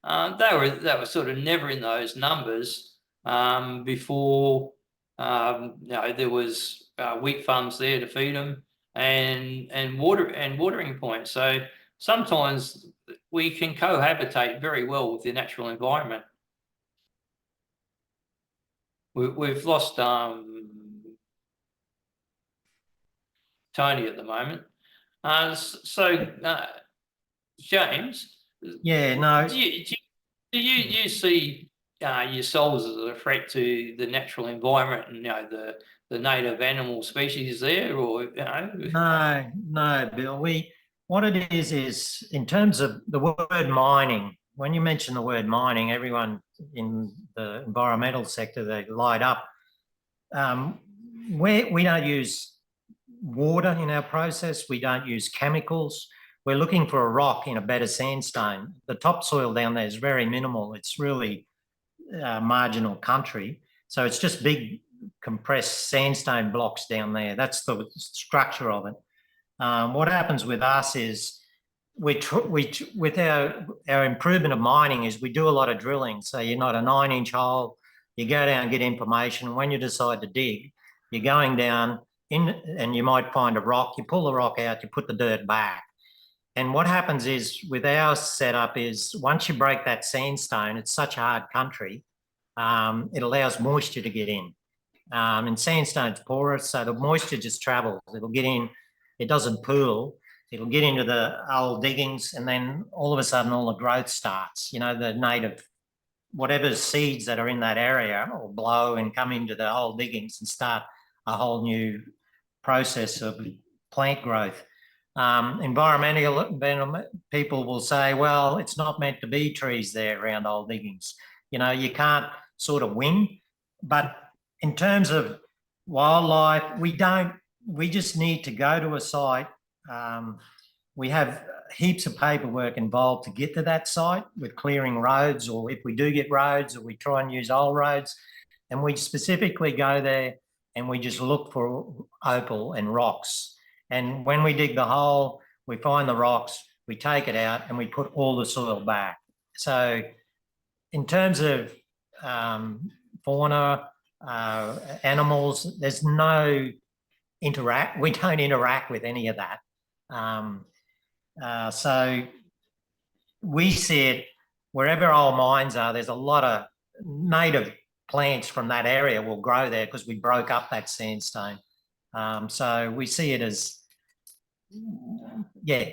They were sort of never in those numbers before. There was wheat farms there to feed them and watering points. So sometimes we can cohabitate very well with the natural environment. We've lost Tony at the moment. James. Yeah, no. Do you see yourselves as a threat to the natural environment and the native animal species there, or No, Bill. What it is in terms of the word mining. When you mention the word mining, everyone in the environmental sector, they light up. We don't use water in our process. We don't use chemicals. We're looking for a rock in a bed of sandstone. The topsoil down there is very minimal. It's really marginal country. So it's just big compressed sandstone blocks down there. That's the structure of it. What happens with us is with our improvement of mining is we do a lot of drilling. So you're not a 9-inch hole. You go down and get information. And when you decide to dig, you're going down in and you might find a rock. You pull the rock out, you put the dirt back. And what happens is with our setup is once you break that sandstone, it's such a hard country, it allows moisture to get in. And sandstone's porous, so the moisture just travels. It'll get in, it doesn't pool, it'll get into the old diggings, and then all of a sudden all the growth starts. The native, whatever seeds that are in that area will blow and come into the old diggings and start a whole new process of plant growth. Environmental people will say, well, it's not meant to be trees there around old diggings. You can't sort of win. But in terms of wildlife, we just need to go to a site. We have heaps of paperwork involved to get to that site with clearing roads, or if we do get roads, or we try and use old roads, and we specifically go there and we just look for opal and rocks. And when we dig the hole, we find the rocks, we take it out and we put all the soil back. So in terms of fauna, animals, there's no we don't interact with any of that. So we see it wherever old mines are, there's a lot of native plants from that area will grow there because we broke up that sandstone. So we see it as, yeah,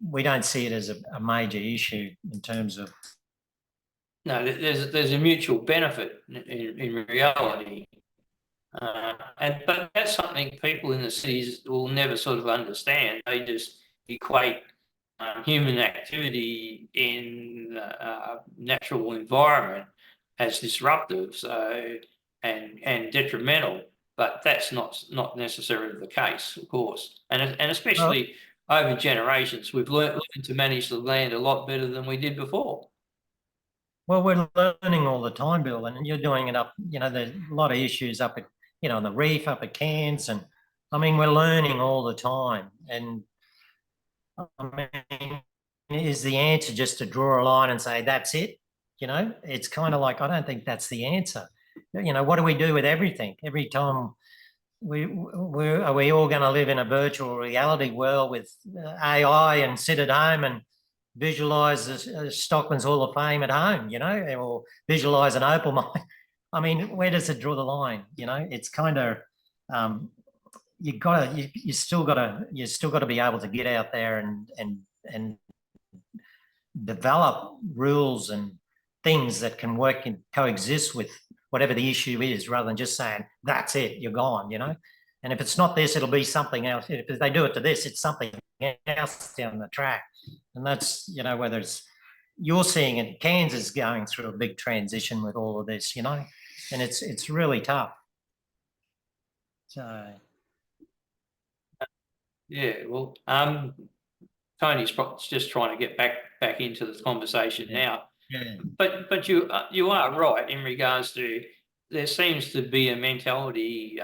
we don't see it as a major issue in terms of. No, there's a mutual benefit in reality. But that's something people in the cities will never sort of understand. They just equate human activity in natural environment as disruptive, and detrimental. But that's not necessarily the case, of course. And especially over generations, we've learned to manage the land a lot better than we did before. Well, we're learning all the time, Bill, and you're doing it up, there's a lot of issues up at, on the reef, up at Cairns, and I mean, we're learning all the time. And I mean, is the answer just to draw a line and say, that's it? It's kind of like, I don't think that's the answer. What do we do with everything? Every time are we all going to live in a virtual reality world with AI and sit at home and visualize the Stockman's Hall of Fame at home, or visualize an opal mine? I mean, where does it draw the line? It's kind of you still got to be able to get out there and develop rules and things that can work and coexist with whatever the issue is, rather than just saying that's it, you're gone. And if it's not this, it'll be something else. If they do it to this, it's something else down the track. And that's, whether it's, you're seeing it, Cairns is going through a big transition with all of this, and it's really tough. So. Yeah, well, Tony's just trying to get back into the conversation now. Yeah. But you are right in regards to, there seems to be a mentality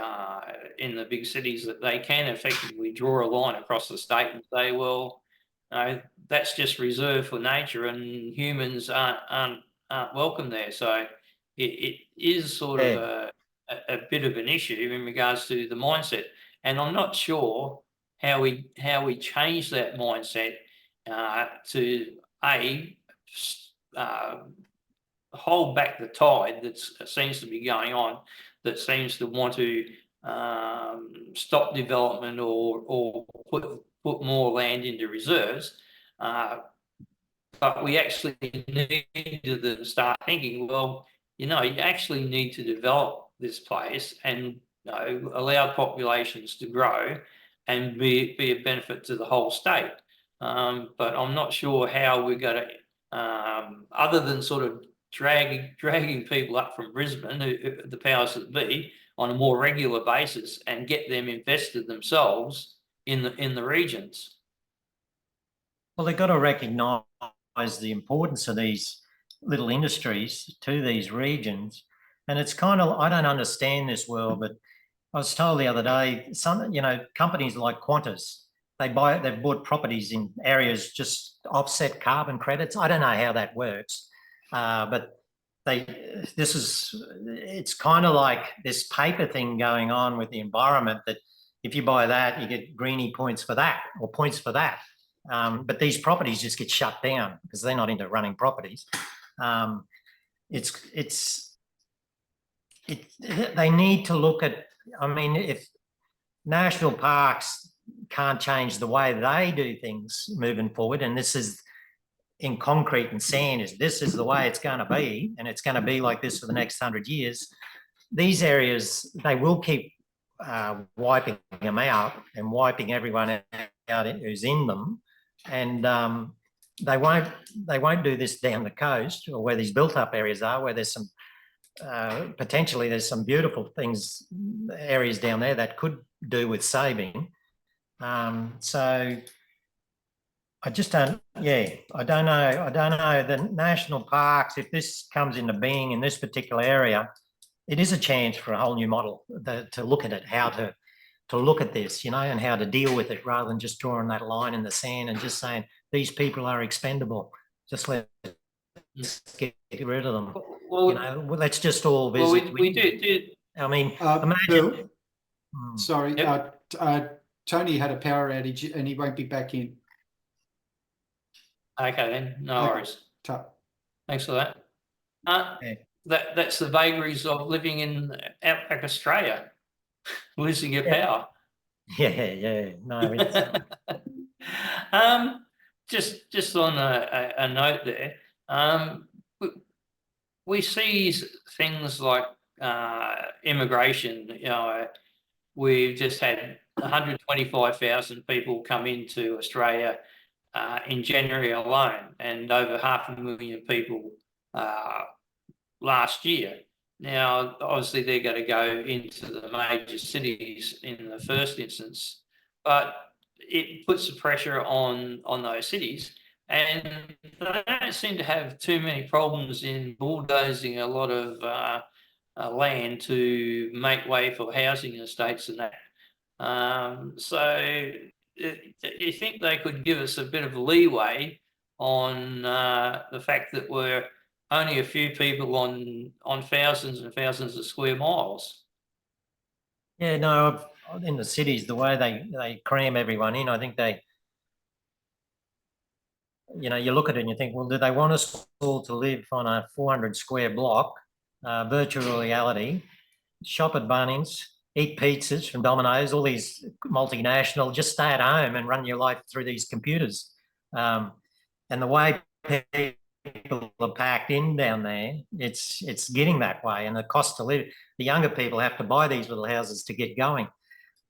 in the big cities that they can effectively draw a line across the state and say, well, that's just reserved for nature and humans aren't welcome there. So it is sort of a bit of an issue in regards to the mindset. And I'm not sure how we change that mindset to hold back the tide that seems to be going on, that seems to want to stop development or put more land into reserves. But we actually need to start thinking, well, you actually need to develop this place and allow populations to grow and be a benefit to the whole state. But I'm not sure how we're going to, other than sort of dragging people up from Brisbane, the powers that be, on a more regular basis and get them invested themselves in the regions. Well, they've got to recognise the importance of these little industries to these regions. And it's kind of, I don't understand this world, but I was told the other day, some, companies like Qantas, they've bought properties in areas just offset carbon credits. I don't know how that works, but it's kind of like this paper thing going on with the environment, that if you buy that, you get greenie points for that or points for that. But these properties just get shut down because they're not into running properties. They need to look at, I mean, if national parks can't change the way they do things moving forward, and this is in concrete and sand, this is the way it's going to be, and it's going to be like this for the next 100 years, these areas, they will keep wiping them out and wiping everyone out who's in them. And they won't do this down the coast or where these built up areas are, where there's some potentially there's some beautiful things, areas down there that could do with saving. So I just don't, I don't know. The national parks, if this comes into being in this particular area, it is a chance for a whole new model to look at it, how to look at this, and how to deal with it, rather than just drawing that line in the sand and just saying, these people are expendable. Just let's get rid of them. Well, let's just all visit. Well, we do. I mean, imagine. Bill, sorry, Yep. Tony had a power outage and he won't be back in. Okay then, no worries. Tough. Thanks for that. that's the vagaries of living in outback Australia, losing your power. Yeah. No, it's, Just on a note there, we see things like immigration. We've just had 125,000 people come into Australia in January alone, and over 500,000 people last year. Now, obviously, they're going to go into the major cities in the first instance, but it puts the pressure on those cities, and they don't seem to have too many problems in bulldozing a lot of land to make way for housing estates and that. So you think they could give us a bit of leeway on the fact that we're only a few people on thousands and thousands of square miles? yeah, no, in the cities, the way they cram everyone in, I think they, you look at it and you think, well, do they want us all to live on a 400 square block, virtual reality, shop at Bunnings, eat pizzas from Domino's, all these multinational, just stay at home and run your life through these computers. And the way people are packed in down there, it's getting that way. And the cost to live, the younger people have to buy these little houses to get going.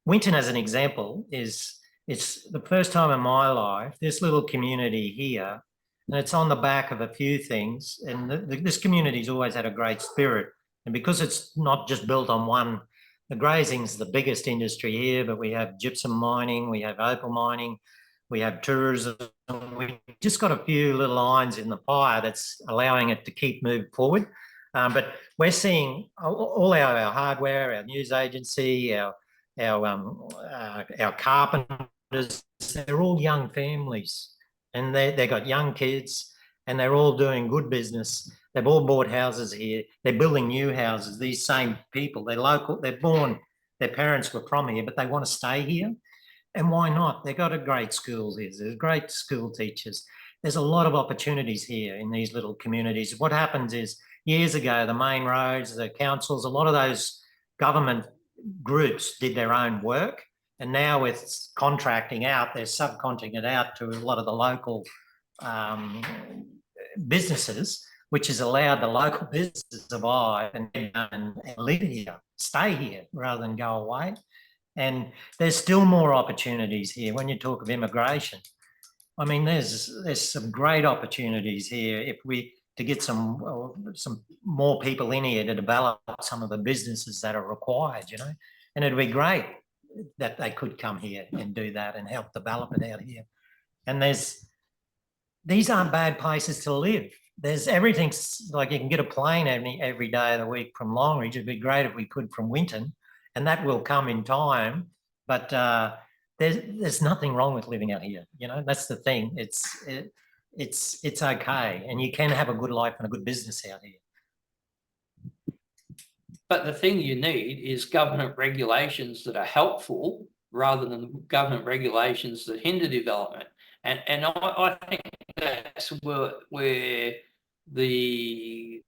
Winton, as an example, it's the first time in my life, this little community here, and it's on the back of a few things. And this community's always had a great spirit. And because it's not just built on one, the grazing's the biggest industry here, but we have gypsum mining, we have opal mining, we have tourism. We just got a few little irons in the fire that's allowing it to keep moving forward. But we're seeing all our hardware, our news agency, our carpenters, they're all young families, and they got young kids, and they're all doing good business. They've all bought houses here. They're building new houses. These same people, they're local, they're born, their parents were from here, but they want to stay here. And why not? They've got a great schools here. There's great school teachers. There's a lot of opportunities here in these little communities. What happens is, years ago, the main roads, the councils, a lot of those government groups did their own work. And now with contracting out, they're subcontracting it out to a lot of the local businesses, which has allowed the local businesses to survive and live here, stay here rather than go away. And there's still more opportunities here when you talk of immigration. I mean, there's some great opportunities here if we to get some more people in here to develop some of the businesses that are required, and it'd be great that they could come here and do that and help develop it out here. And these aren't bad places to live. There's everything's like you can get a plane every day of the week from Longreach. It'd be great if we could from Winton, and that will come in time. But there's nothing wrong with living out here. That's the thing. It's okay, and you can have a good life and a good business out here. But the thing you need is government regulations that are helpful rather than government regulations that hinder development. And I think that's where the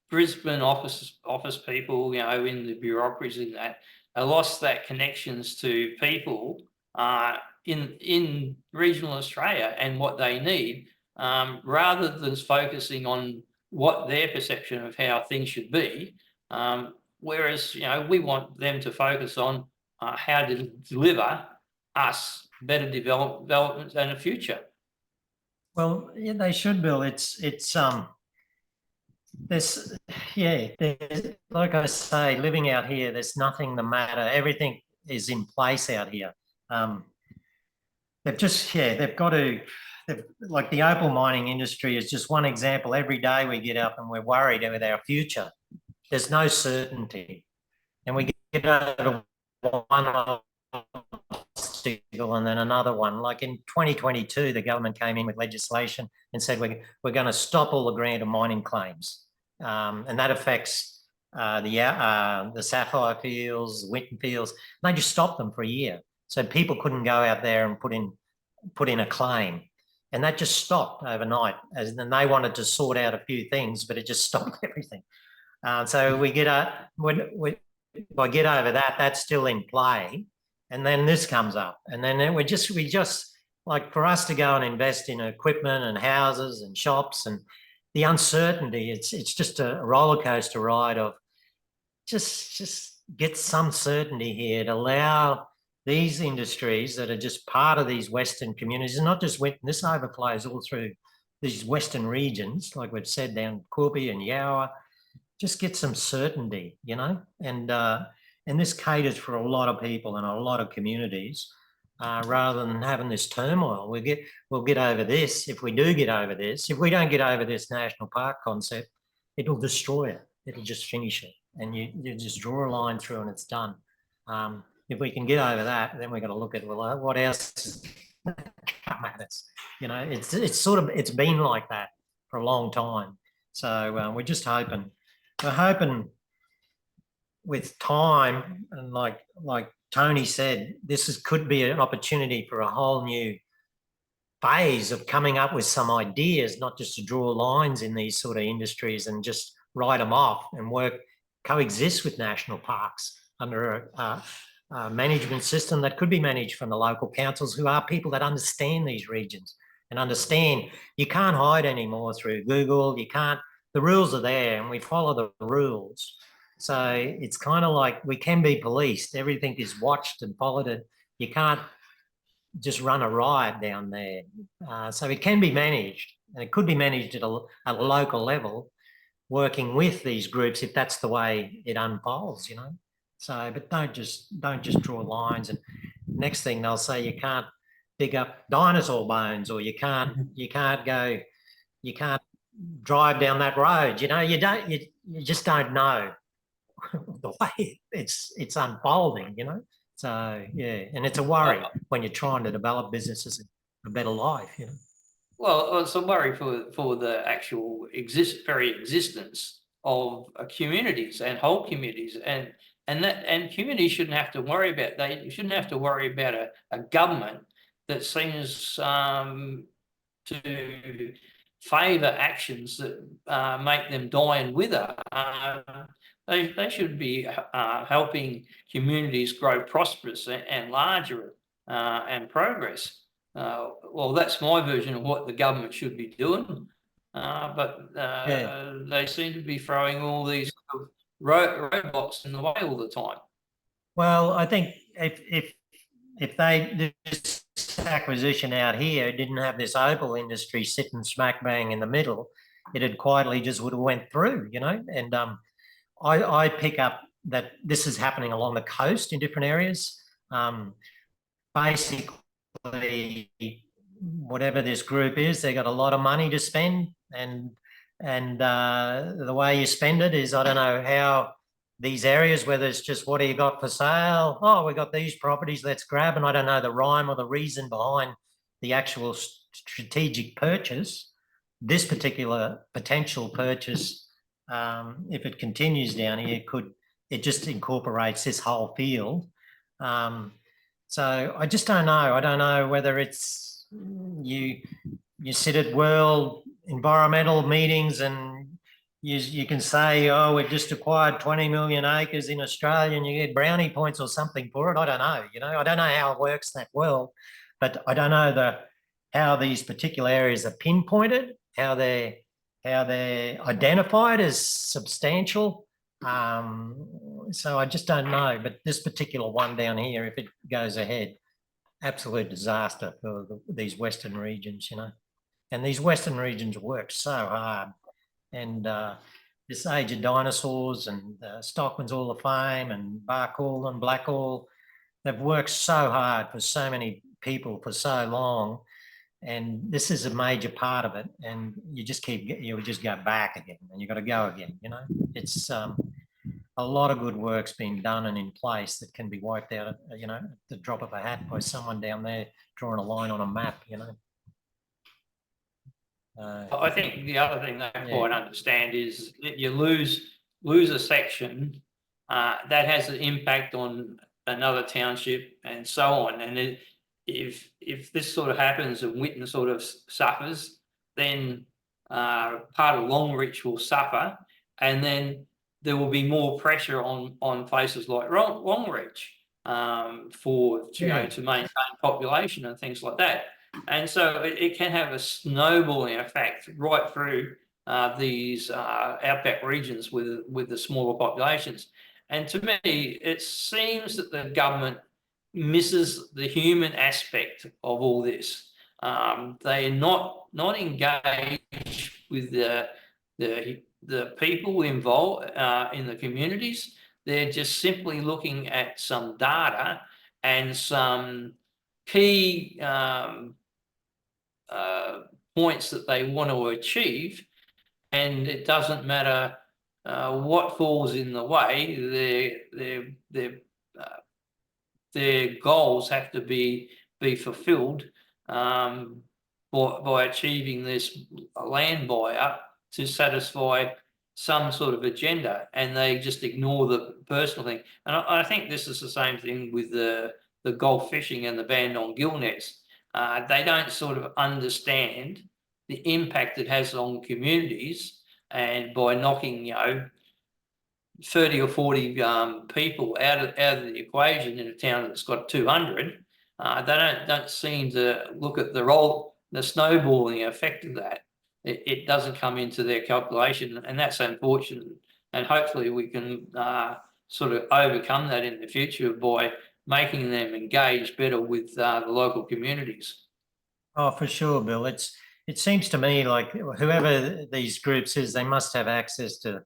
Brisbane office people, in the bureaucracy and that, lost that connections to people in regional Australia and what they need, rather than focusing on what their perception of how things should be. Whereas, we want them to focus on how to deliver us better development and a future. Well, yeah, they should, Bill. There's like I say, living out here, there's nothing the matter. Everything is in place out here. They've got to, like the opal mining industry is just one example. Every day we get up and we're worried with our future. There's no certainty. And we get over one obstacle and then another one. Like in 2022, the government came in with legislation and said we're going to stop all the grant of mining claims, and that affects the sapphire fields, Winton fields. They just stopped them for a year, so people couldn't go out there and put in a claim. And that just stopped overnight. As then they wanted to sort out a few things, but it just stopped everything. So we get if I get over that, that's still in play, and then this comes up, and then we just like for us to go and invest in equipment and houses and shops and the uncertainty. It's just a roller coaster ride of just get some certainty here to allow these industries that are just part of these Western communities, and not just Winton, this overflows all through these Western regions, like we've said, down Corby and Yower, just get some certainty, you know, and this caters for a lot of people and a lot of communities, rather than having this turmoil. We'll get over this. If we do get over this, if we don't get over this national park concept, it'll destroy it. It'll just finish it. And you just draw a line through and it's done. If we can get over that, then we've got to look at, well, what else is come at us? You know, it's been like that for a long time. So we're just hoping. We're hoping with time, and like Tony said, could be an opportunity for a whole new phase of coming up with some ideas, not just to draw lines in these sort of industries and just write them off and coexist with national parks under a management system that could be managed from the local councils, who are people that understand these regions and understand you can't hide anymore through Google. You can't. The rules are there, and we follow the rules. So it's kind of like we can be policed. Everything is watched and followed. You can't just run a riot down there. So it can be managed, and it could be managed at a local level, working with these groups if that's the way it unfolds, you know. So, but don't just draw lines, and next thing they'll say you can't dig up dinosaur bones, or you can't drive down that road. You know, you just don't know the way it's unfolding, you know. So yeah, and it's a worry when you're trying to develop businesses a better life, you know. Well, it's a worry for the actual very existence of communities and whole communities, and communities shouldn't have to worry about. They shouldn't have to worry about a government that seems to favour actions that make them die and wither. They should be helping communities grow prosperous and larger and progress. Well, that's my version of what the government should be doing, but they seem to be throwing all these roadblocks in the way all the time. Well, I think if this acquisition out here didn't have this opal industry sitting smack bang in the middle, it had quietly just would have went through, you know. And I pick up that this is happening along the coast in different areas. Basically, whatever this group is, they got a lot of money to spend, and the way you spend it is, I don't know how these areas, whether it's just what do you got for sale? Oh, we got these properties, let's grab. And I don't know the rhyme or the reason behind the actual strategic purchase. This particular potential purchase, if it continues down here, it just incorporates this whole field. So I just don't know. I don't know whether it's you sit at world environmental meetings and you can say, oh, we've just acquired 20 million acres in Australia and you get brownie points or something for it. I don't know. You know, I don't know how it works that well, but I don't know how these particular areas are pinpointed, how they're identified as substantial. So I just don't know. But this particular one down here, if it goes ahead, absolute disaster for these Western regions, you know. And these Western regions work so hard. And this age of dinosaurs and Stockman's Hall of Fame and Barkall and Blackall, they've worked so hard for so many people for so long. And this is a major part of it. And you just go back again, and you've got to go again, you know. It's a lot of good work's been done and in place that can be wiped out, you know, at the drop of a hat by someone down there drawing a line on a map, you know. I think the other thing they quite understand is that you lose a section that has an impact on another township and so on, and if this sort of happens and Winton sort of suffers, then part of Longreach will suffer, and then there will be more pressure on places like Longreach for to maintain population and things like that. And so it can have a snowballing effect right through these outback regions with the smaller populations. And to me, it seems that the government misses the human aspect of all this. They are not engaged with the people involved in the communities. They're just simply looking at some data and some key points that they want to achieve, and it doesn't matter what falls in the way. Their goals have to be fulfilled by achieving this land buyout to satisfy some sort of agenda, and they just ignore the personal thing. And I think this is the same thing with the golf fishing and the ban on gill nets. They don't sort of understand the impact it has on communities, and by knocking 30 or 40 people out of the equation in a town that's got 200, they don't seem to look at the snowballing effect of that. It doesn't come into their calculation, and that's unfortunate. And hopefully we can sort of overcome that in the future by making them engage better with the local communities. Oh, for sure, Bill. It seems to me like whoever these groups is, they must have access to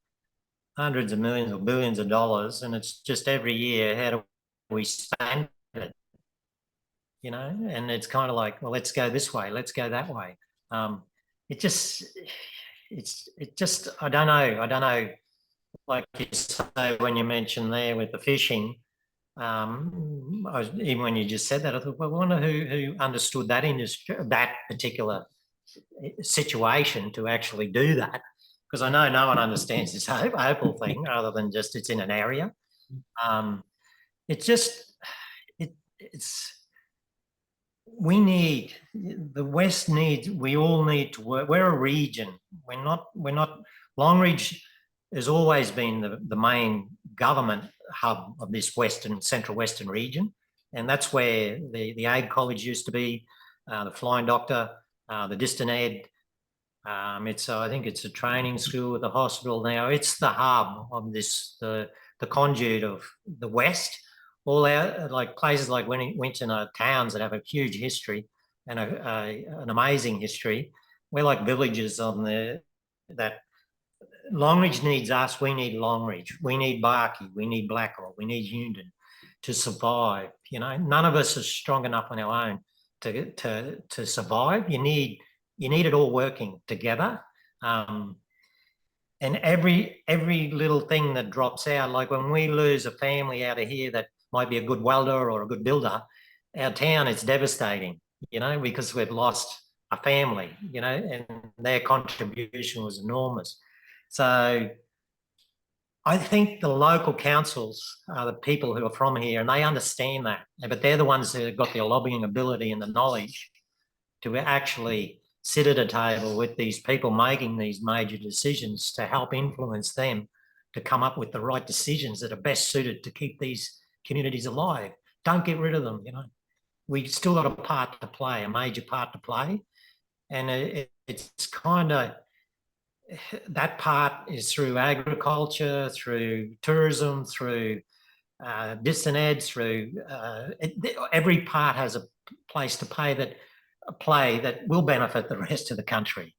hundreds of millions or billions of dollars, and it's just every year, how do we spend it? And it's kind of like, well, let's go this way, let's go that way. It just, I don't know. Like you say, when you mentioned there with the fishing, even when you just said that, I thought, well, I wonder who understood that industry, that particular situation to actually do that. Because I know no one understands this opal thing other than just it's in an area. The West needs, we all need to work. We're a region. We're not, Longreach has always been the main government hub of this central western region. And that's where the aid college used to be, the flying doctor, the distant ed. I think it's a training school with a hospital now. It's the hub of the conduit of the West. All our like places like Winton are towns that have a huge history and an amazing history. We're like villages on that. Longreach needs us. We need Longreach. We need Barkey. We need Blackrock. We need Winton to survive. None of us are strong enough on our own to survive. You need it all working together. And every little thing that drops out, like when we lose a family out of here that might be a good welder or a good builder, our town is devastating, because we've lost a family, and their contribution was enormous. So I think the local councils are the people who are from here, and they understand that, but they're the ones who have got the lobbying ability and the knowledge to actually sit at a table with these people making these major decisions to help influence them to come up with the right decisions that are best suited to keep these communities alive. Don't get rid of them, We still got a major part to play. And it's kind of, that part is through agriculture, through tourism, through distant ed, through every part has a place to play that will benefit the rest of the country.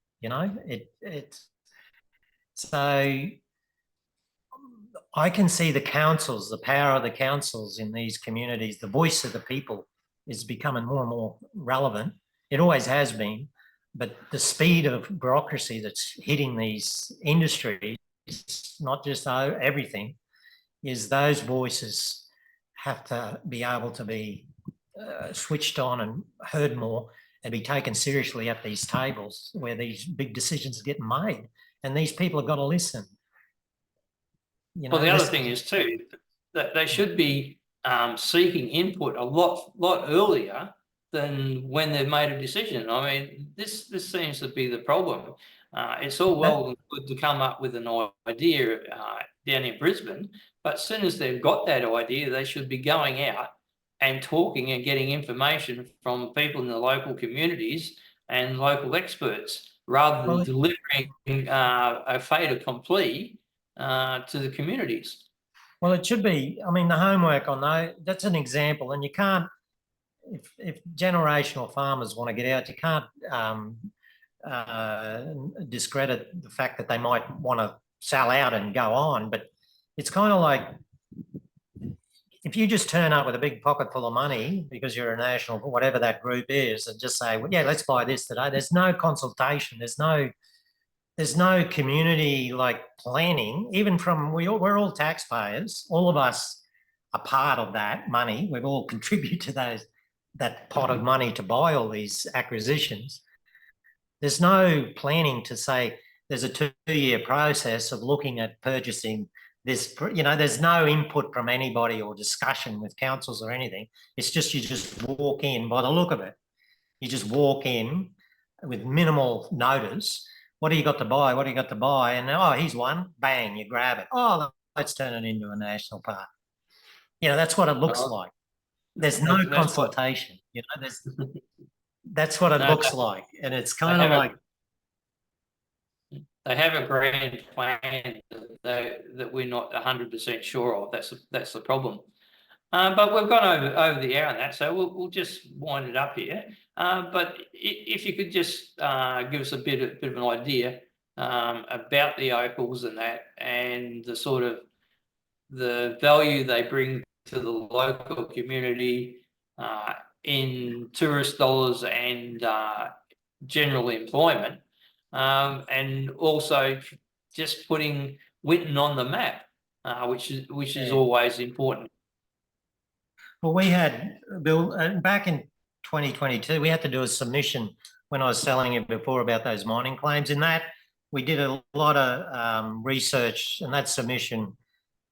So I can see the councils, the power of the councils in these communities, the voice of the people is becoming more and more relevant. It always has been, but the speed of bureaucracy that's hitting these industries, not just everything, is those voices have to be able to be switched on and heard more and be taken seriously at these tables where these big decisions are getting made. And these people have got to listen. Well, the other thing is too, that they should be seeking input a lot earlier than when they've made a decision. I mean, this seems to be the problem. It's all well and good to come up with an idea down in Brisbane, but as soon as they've got that idea, they should be going out and talking and getting information from people in the local communities and local experts, rather than delivering a fait accompli to the communities. Well, it should be. I mean, the homework on that's an example, and you can't. If generational farmers want to get out, you can't discredit the fact that they might want to sell out and go on. But it's kind of like, if you just turn up with a big pocket full of money because you're a national, whatever that group is, and just say, well, yeah, let's buy this today. There's no consultation. There's no community like planning. Even from we're all taxpayers. All of us are part of that money. We've all contributed to that pot of money to buy all these acquisitions. There's no planning to say there's a 2-year process of looking at purchasing this. There's no input from anybody or discussion with councils or anything. It's just, you just walk in. By the look of it, you just walk in with minimal notice. What do you got to buy? What do you got to buy? And, oh, here's one. Bang, you grab it. Oh, let's turn it into a national park. That's what it looks like. There's no consultation. That's what it looks like. And it's kind of like, they have a grand plan that we're not 100% sure of. That's the problem. But we've gone over the hour on that, so we'll just wind it up here. But if you could just give us a bit of an idea about the opals and that, and the sort of the value they bring to the local community in tourist dollars and general employment, and also just putting Winton on the map, which is always important. Well, we had, Bill, back in 2022, we had to do a submission when I was selling it before about those mining claims. In that, we did a lot of research, and that submission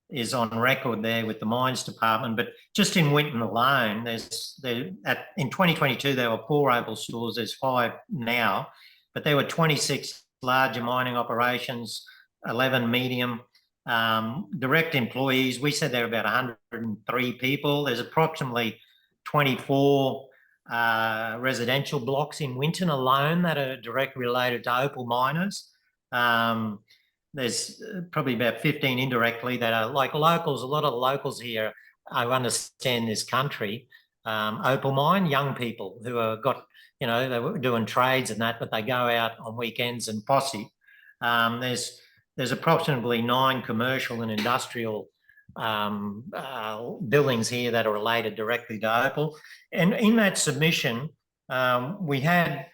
is on record there with the mines department. But just in Winton alone, in 2022 there were 4 opal stores. There's 5 now, but there were 26 larger mining operations, 11 medium. Direct employees, we said there are about 103 people. There's approximately 24 residential blocks in Winton alone that are directly related to opal miners. There's probably about 15 indirectly that are like locals. A lot of the locals here, I understand this country, opal mine, young people who have got, they were doing trades and that, but they go out on weekends and posse. There's approximately 9 commercial and industrial buildings here that are related directly to opal. And in that submission, we had,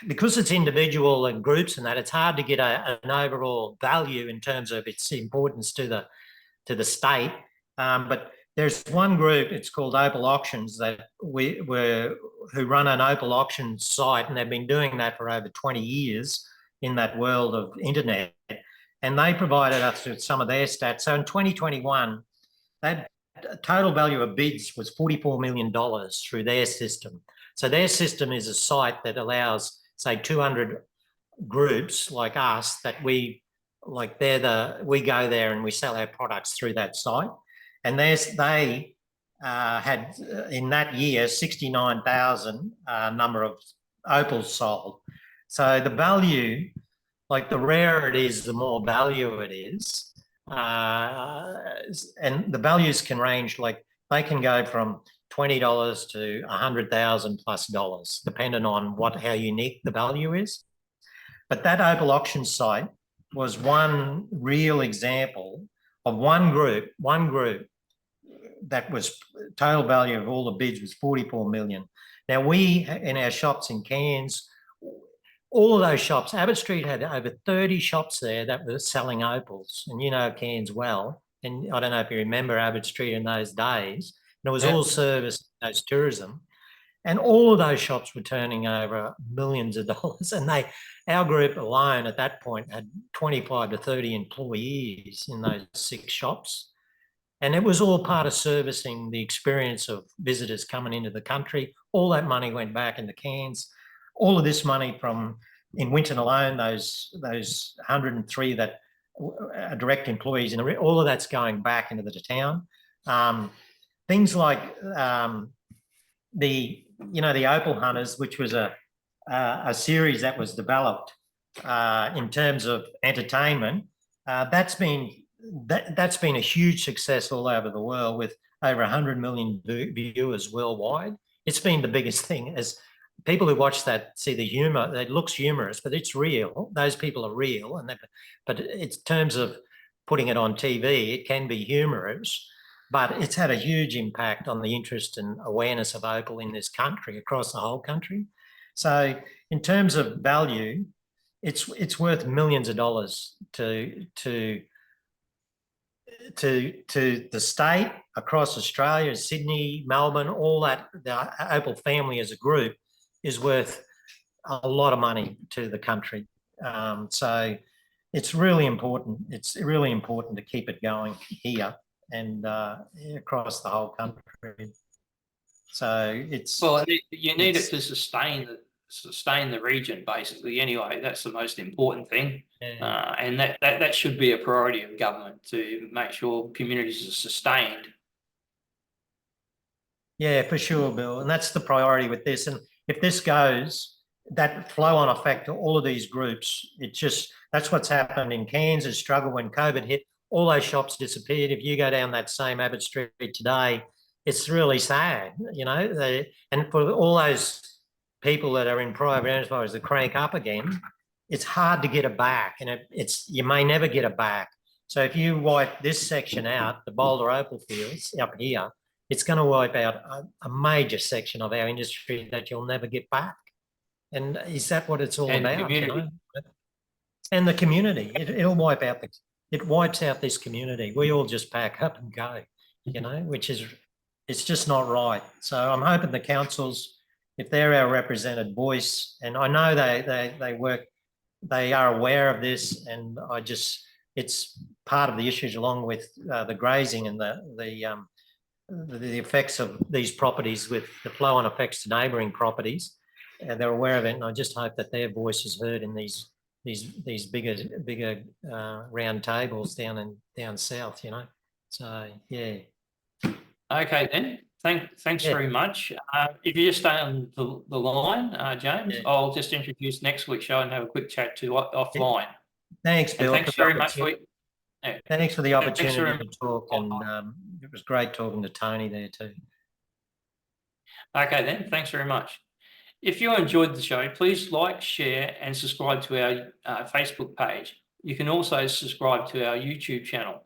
because it's individual and groups and that, it's hard to get an overall value in terms of its importance to the state. But there's one group, it's called Opal Auctions, that who run an opal auction site, and they've been doing that for over 20 years in that world of internet. And they provided us with some of their stats. So in 2021, that total value of bids was $44 million through their system. So their system is a site that allows, say, 200 groups like us that we go there and we sell our products through that site. And they had, in that year, 69,000 number of opals sold. So the value, the rarer it is, the more value it is. And the values can range, they can go from $20 to $100,000 plus dollars, depending on how unique the value is. But that opal auction site was one real example of one group that was total value of all the bids was 44 million. Now we, in our shops in Cairns, all of those shops, Abbott Street had over 30 shops there that were selling opals, and Cairns well. And I don't know if you remember Abbott Street in those days. And it was all service, those tourism. And all of those shops were turning over millions of dollars. And our group alone at that point had 25 to 30 employees in those 6 shops. And it was all part of servicing the experience of visitors coming into the country. All that money went back into Cairns. All of this money from, in Winton alone, those 103 that are direct employees, and all of that's going back into the town. Things like the Opal Hunters, which was a series that was developed in terms of entertainment. That's been a huge success all over the world, with over 100 million viewers worldwide. It's been the biggest thing. As people who watch that see the humour, it looks humorous, but it's real. Those people are real, but in terms of putting it on TV, it can be humorous, but it's had a huge impact on the interest and awareness of opal in this country, across the whole country. So in terms of value, it's worth millions of dollars to the state, across Australia, Sydney, Melbourne, all that. The Opal family as a group is worth a lot of money to the country. So it's really important. It's really important to keep it going here and across the whole country. So it's... Well, you need it to sustain the region, basically. Anyway, that's the most important thing. Yeah. And that should be a priority of government, to make sure communities are sustained. Yeah, for sure, Bill. And that's the priority with this. And if this goes, that flow-on effect to all of these groups, that's what's happened in Cairns. It struggled when COVID hit. All those shops disappeared. If you go down that same Evert Street today, it's really sad, and for all those people that are in private enterprise that crank up again, it's hard to get it back, and you may never get it back. So if you wipe this section out, the boulder opal fields up here, it's going to wipe out a major section of our industry that you'll never get back. And is that what it's all about? And the community, it'll wipe out it wipes out this community. We all just pack up and go, which is, it's just not right. So I'm hoping the councils, if they're our represented voice, and I know they are aware of this, and it's part of the issues, along with the grazing and the effects of these properties, with the flow-on effects to neighbouring properties. They're aware of it, and I just hope that their voice is heard in these bigger round tables down south. So yeah. Okay then. Thanks very much. If you just stay on the line, James, I'll just introduce next week's show and have a quick chat offline. Thanks, Bill. And thanks very much thanks for the opportunity to talk, and it was great talking to Tony there too. Okay then, thanks very much. If you enjoyed the show, please like, share and subscribe to our Facebook page. You can also subscribe to our YouTube channel.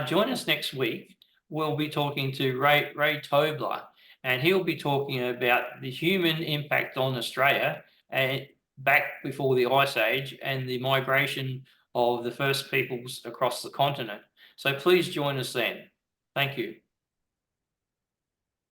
Join us next week. We'll be talking to Ray Tobler, and he'll be talking about the human impact on Australia and back before the Ice Age, and the migration of the first peoples across the continent. So please join us then. Thank you.